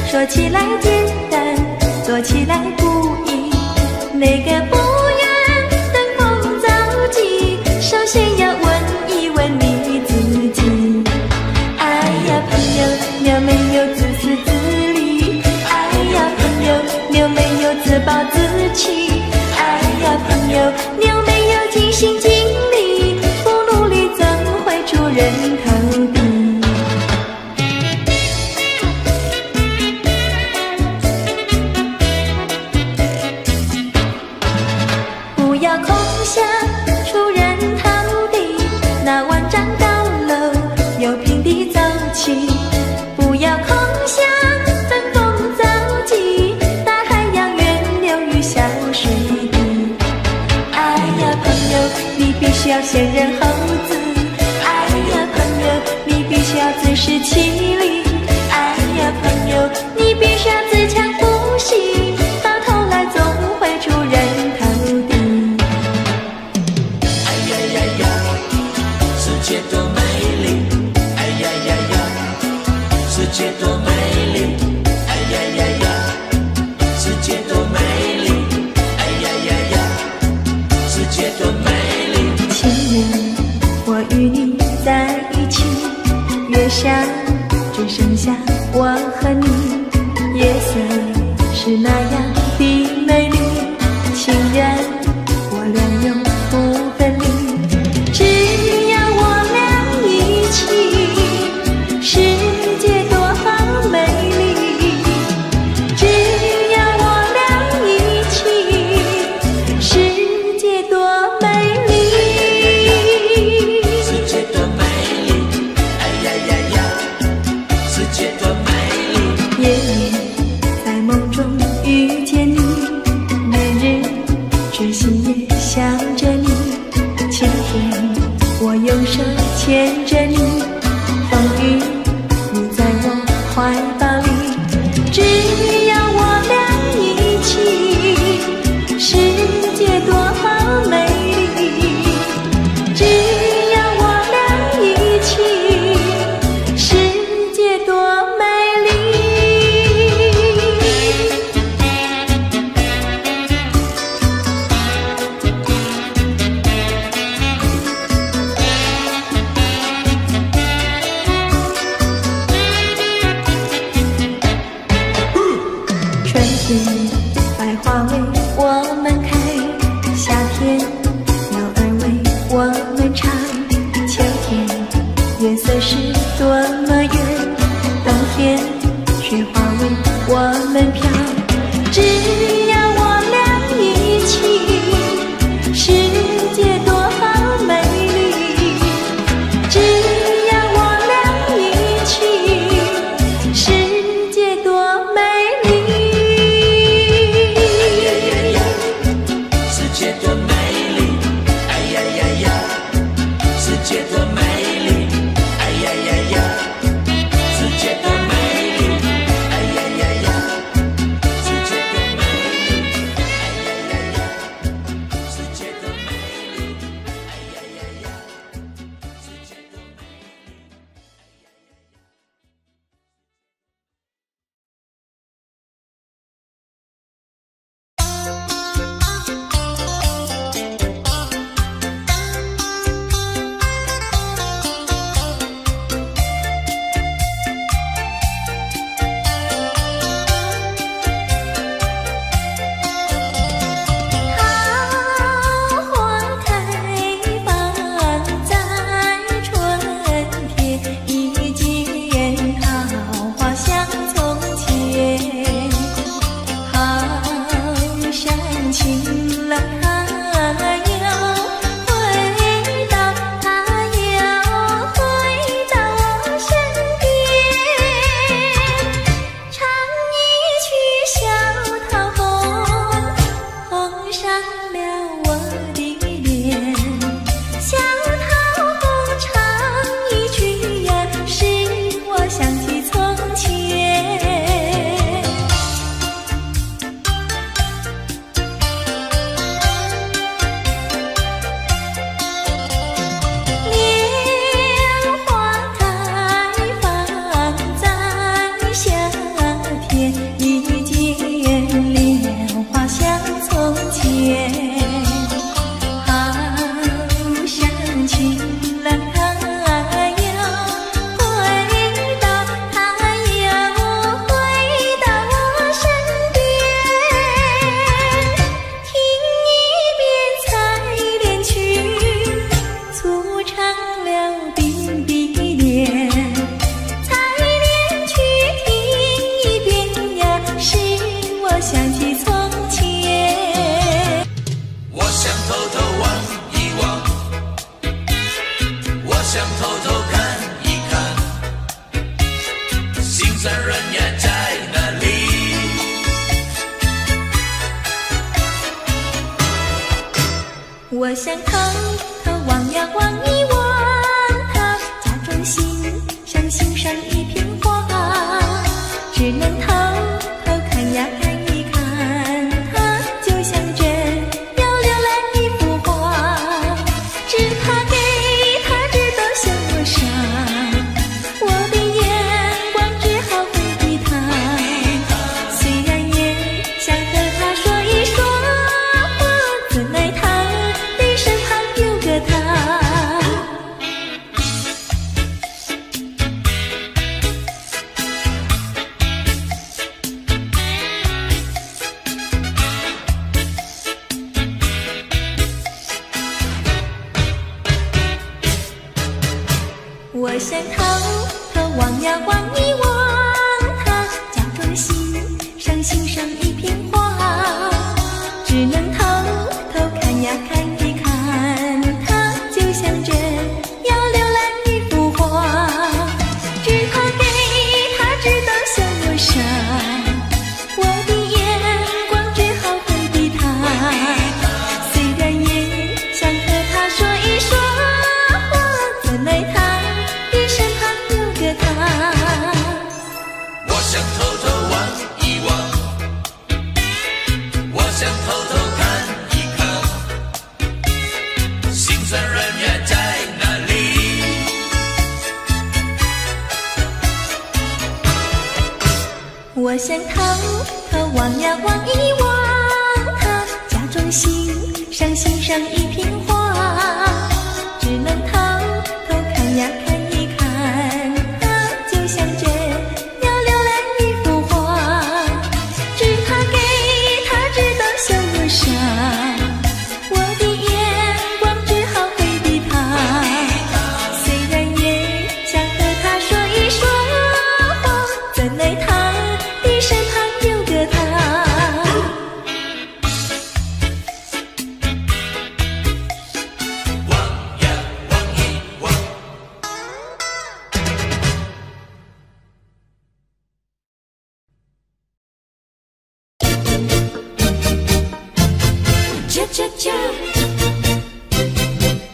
说起来简单，做起来不易。那个不愿登峰造极，首先要问一问你自己。哎呀，朋友，你有没有自私自利？哎呀，朋友，你有没有自暴自弃？哎呀，朋友，你有没有尽心尽力？不努力怎会出人头地？不要空想出人头地，那万丈高楼由平地走起。不要空想登峰造极，大海洋源流于小水滴。哎呀，朋友，你必须要先人后子。哎呀，朋友，你必须要自食其力。哎呀，朋友，你必须要自强不息，到头来总会出人头地。哎呀呀呀，世界多美丽！哎呀呀呀，世界多美丽！哎呀呀呀，世界多美丽！哎呀呀呀，世界多美丽！情人，我与你在一起，月下只剩下我和你，夜色是那样的美丽，情人我俩永不分离。只要我俩一起，世界多好美丽。只要我俩一起，世界多美丽。世界多美丽！哎呀呀呀，世界多美丽！夜夜在梦中遇见你，年日知心也想着你。晴天我用手牵着你，风雨你在我怀抱里。只要我俩一起，世界多好美丽。只要我俩一起，世界多美丽。我想偷偷望呀望一望他，假装欣赏欣赏一片花，只能偷偷看呀看一看他，就像真要浏览一幅画，只怕给他知道向我傻，我的眼光只好回避他，虽然也想和他说一说话，怎奈他的身旁有个他。我想偷偷望呀望一望他，假装欣赏欣赏一片花，只能偷偷看呀看一看他，就像真要浏览一幅画，只怕给他知道向我傻，我的眼光只好回避他，虽然也想和他说一说话，怎奈他的身旁有个他。我想偷偷望一望，我想偷偷看一看，心酸人呀在哪里？我想偷偷望呀望一望他，假装欣赏欣赏一片花，只能偷偷看呀看一看他，就像真要浏览一幅画，只怕给他知道向我傻，我的眼光只好回避他，虽然也想和他说一说话，怎奈他的身旁有个他。望呀望一望，啾啾啾，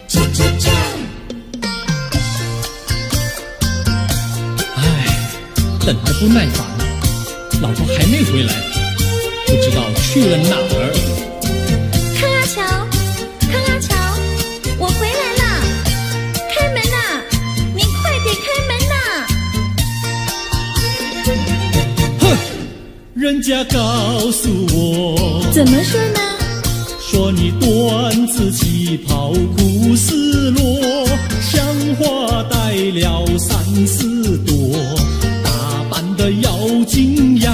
啾啾啾。等得不耐烦了，老婆还没回来，不知道去了哪儿。康阿乔，康阿乔，我回来啦！开门呐！你快点开门呐！哼，人家告诉我，怎么说呢？说你缎子旗袍苦丝罗，像花戴了3、4朵，打扮得妖精样，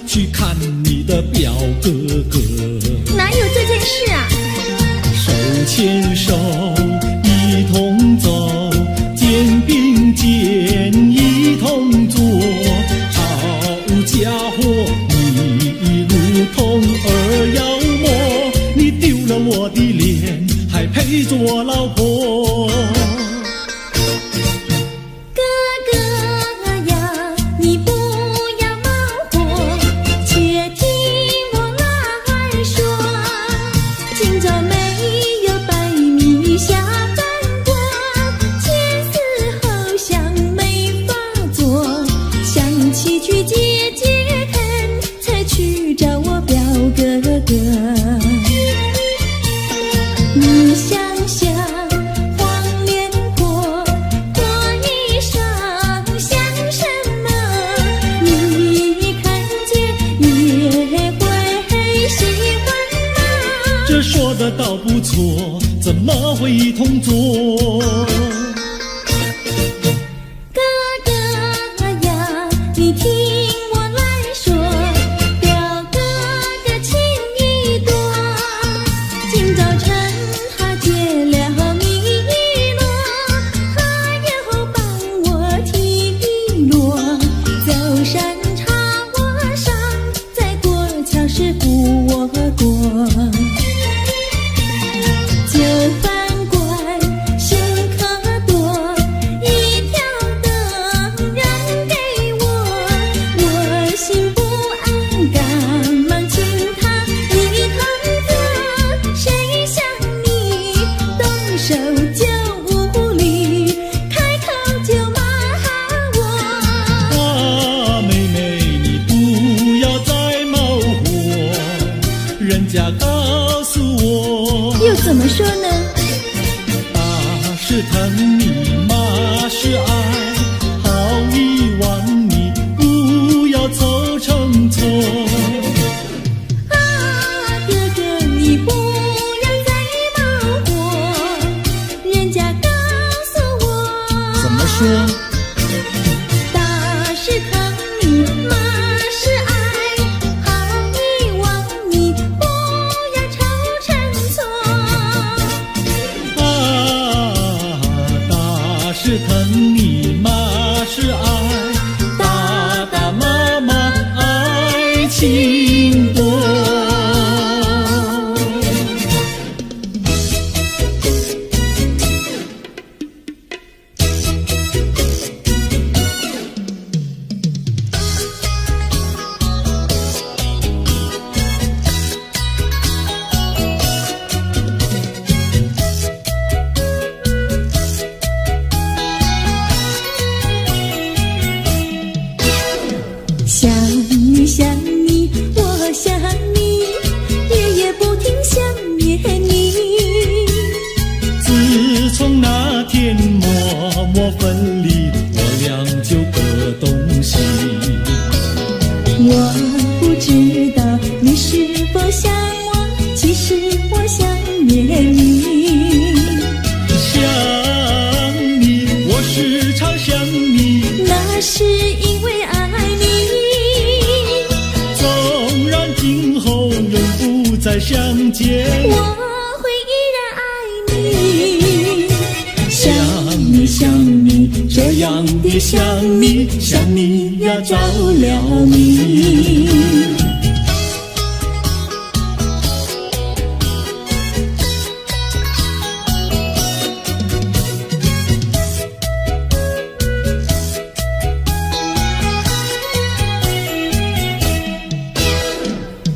去看你的表哥哥。哪有这件事啊？手牵手一同走，肩并肩一同坐，好家伙，你如同儿妖魔，你丢了我的脸，还陪着我老婆。哥哥呀，你不要忙活，且听我来说，今朝没有白米下饭锅，前思后想没法做，想起去解解恨，才去找我表哥哥。你想想黄脸婆过衣裳像什么？你看见也会喜欢吗？这说的倒不错，怎么会一同做？哥哥呀，你听我来说，表哥哥情意多，今早晨他解了迷罗，他又帮我提罗，走山茶我上，再过桥是扶我过，就翻关深刻怎么说呢？打是疼你，骂是爱，好遗忘你，不要凑成错。啊，哥哥你不要再忙活，人家告诉我，怎么说？打是疼你，骂是爱，好遗忘你，不要凑成错。啊，打是疼你，骂是爱，打打骂骂爱情多。想你想你，我想你，夜夜不停想念你。自从那天默默分离，我俩就各东西。我不知道你是否想我，其实我想念你。想你，我时常想你，那是因为爱你，纵然今后仍不再相见，我会依然爱你。想你想你，这样的想你，想你呀着了迷。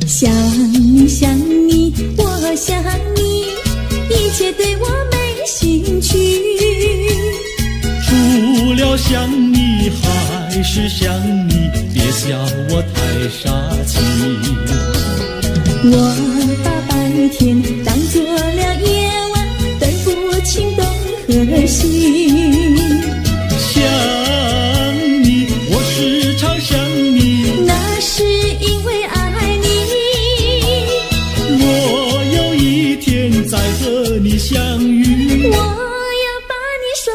想你想你，我想你，一切对我没兴趣。除了想你还是想你，别笑我太傻气。我把白天当作了夜晚，分不清东和西。想你，我时常想你，那是因为爱你，我有一天再和你相遇。我要把你拴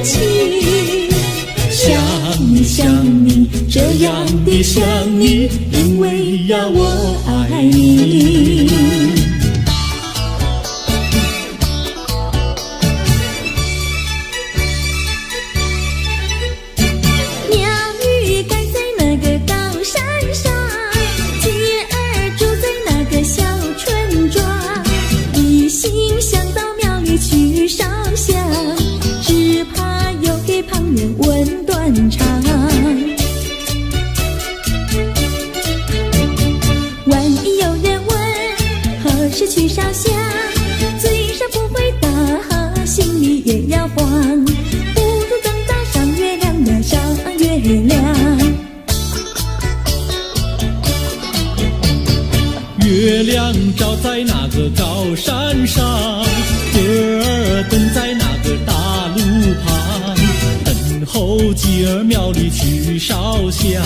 起。想你想你，这样的想你，因为呀我爱你。鸟语盖在那个高山上，鸡儿住在那个小村庄，一心想到庙里去烧香，只怕又给旁人问断肠。万一有人问何时去烧香，嘴上不回答，心里也要慌，不如等到上月亮呀上月亮。月亮照在那个高山上，歌儿等在那个大路旁，等候鸡儿庙里去烧香，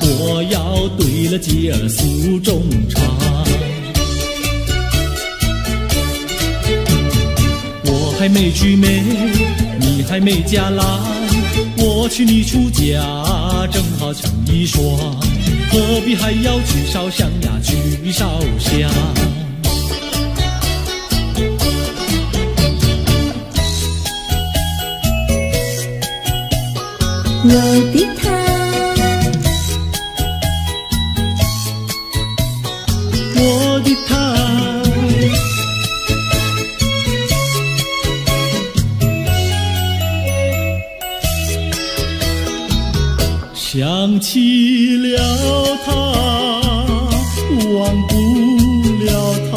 我要对了鸡儿诉衷肠。我还没娶媒，你还没嫁来，我娶你出嫁正好成一双，何必还要去烧香呀去烧香。我的他，我的他，想起了他，忘不了他，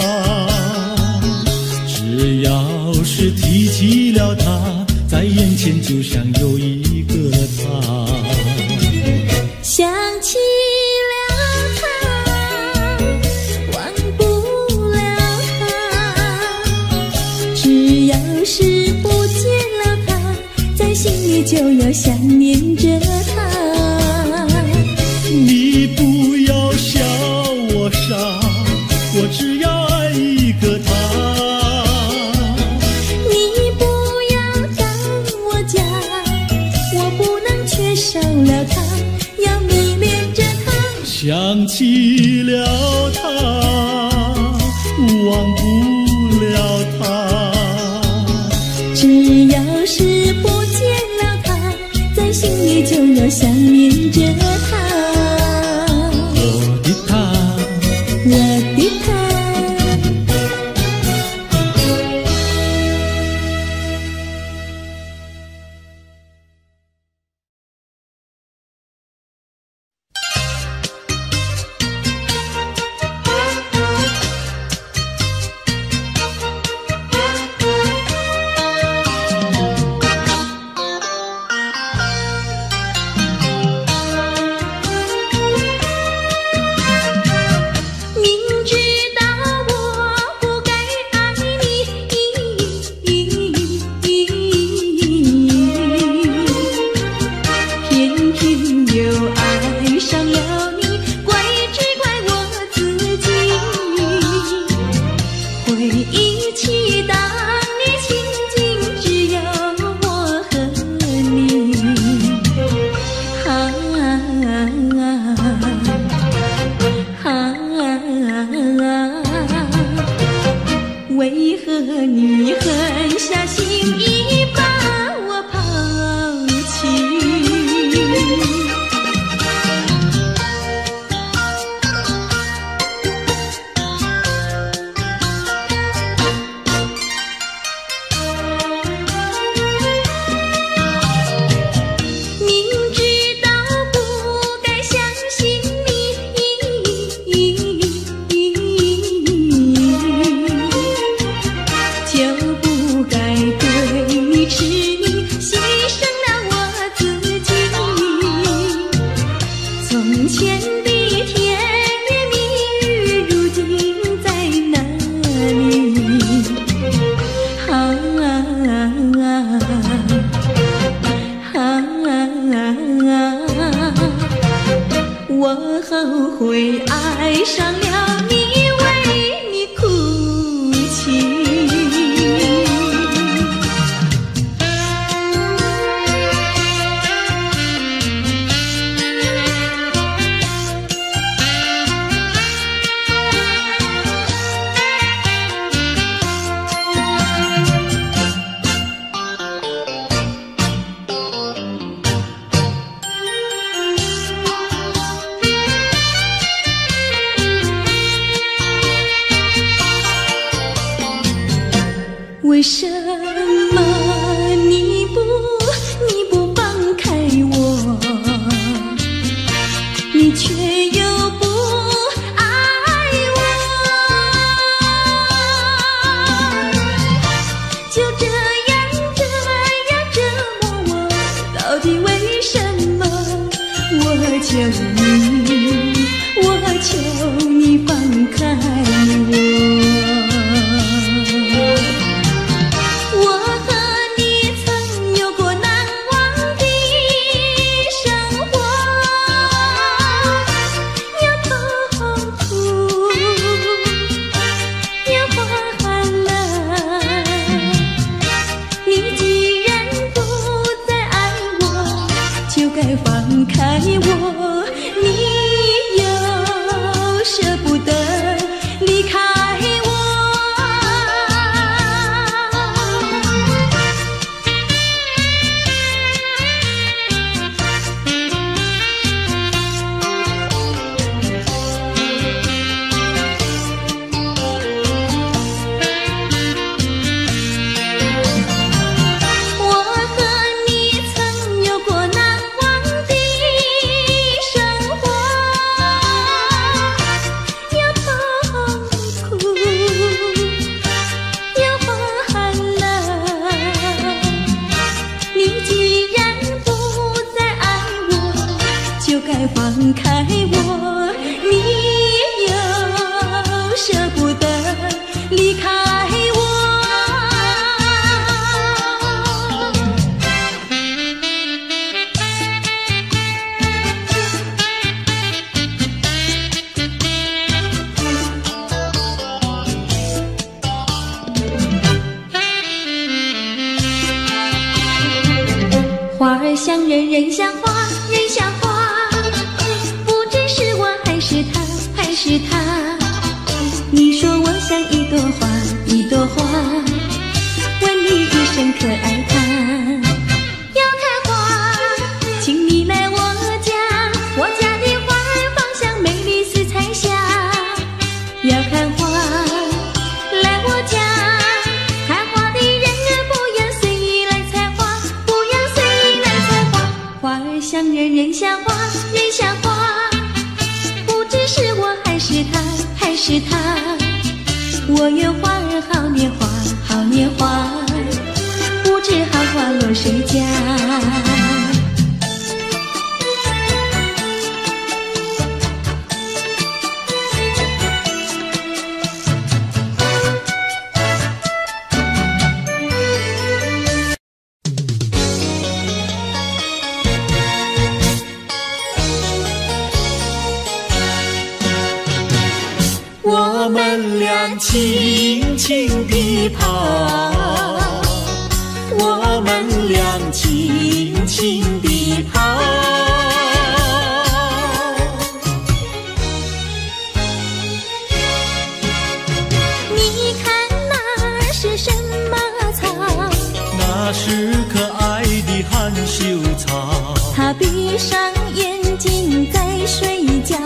只要是提起了他，在眼前就像有一个他。想起了他，忘不了他，就要想念着他。你不要笑我傻，我只要爱一个他。你不要当我假，我不能缺少了他，要迷恋着他。想起了他，忘不了他。只要是不见了他，在心里就要想念着他。我的他，我的他。为何你狠下心意把我抛弃？我后悔爱上了你，为你哭泣。为什么你不放开我？你却又不爱我，就这样折磨我，到底为什么？我求你放开我。放开我，像人，人像花，人像花，不知是我还是他，还是他。你说我像一朵花，一朵花，问你一声可爱它。要看花，请你来我家，我家的花儿芳香美丽似彩霞。要看花，来我家，看花的人儿不要随意来采花，不要随意来采花。花儿像人，人像花，人像花，不知是我还是他，还是他。我愿花儿好年华，好年华，不知好花落谁家。我们俩轻轻地跑，我们俩轻轻地跑。你看那是什么草？那是可爱的含羞草，它闭上眼睛在睡觉。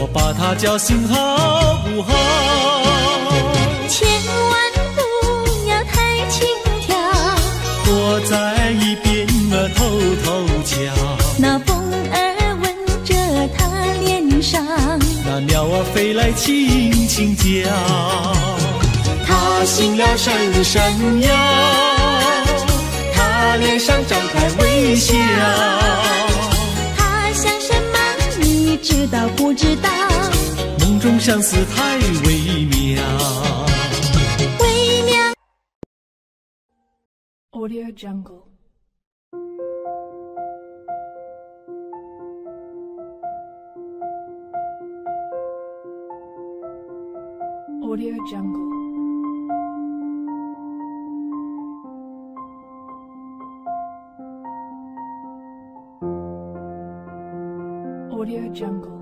我把它叫醒好不好？千万不要太轻佻，躲在一边偷偷瞧。那风儿吻着它脸上，那鸟儿飞来轻轻叫。它醒了伸伸腰，它脸上张开微笑。它像什么你知道不知道？梦中相思太微妙，微妙。 Audio Jungle. Audio Jungle. Audio Jungle.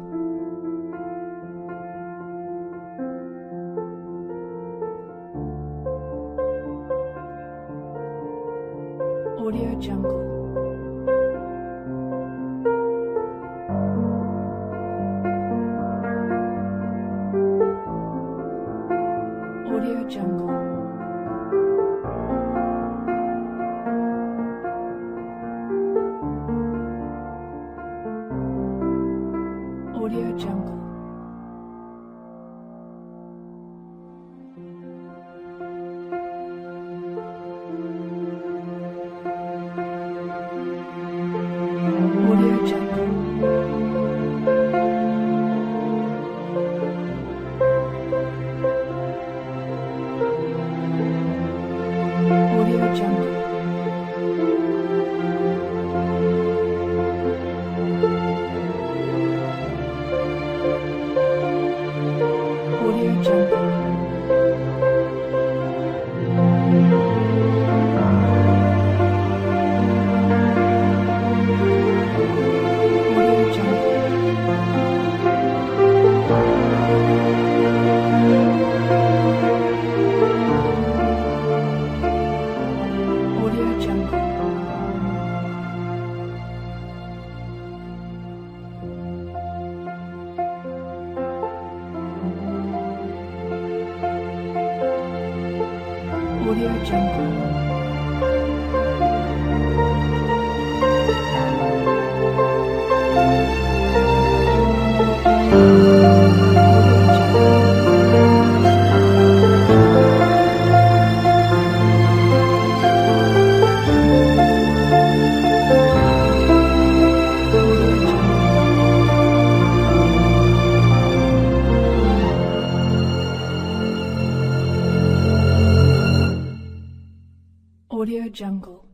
Audio Jungle. Audio Jungle. Audio Jungle. Audio Jungle. Audio Jungle. Audio Jungle. Audio Jungle. Audio Jungle. Audio Jungle. Audio Jungle.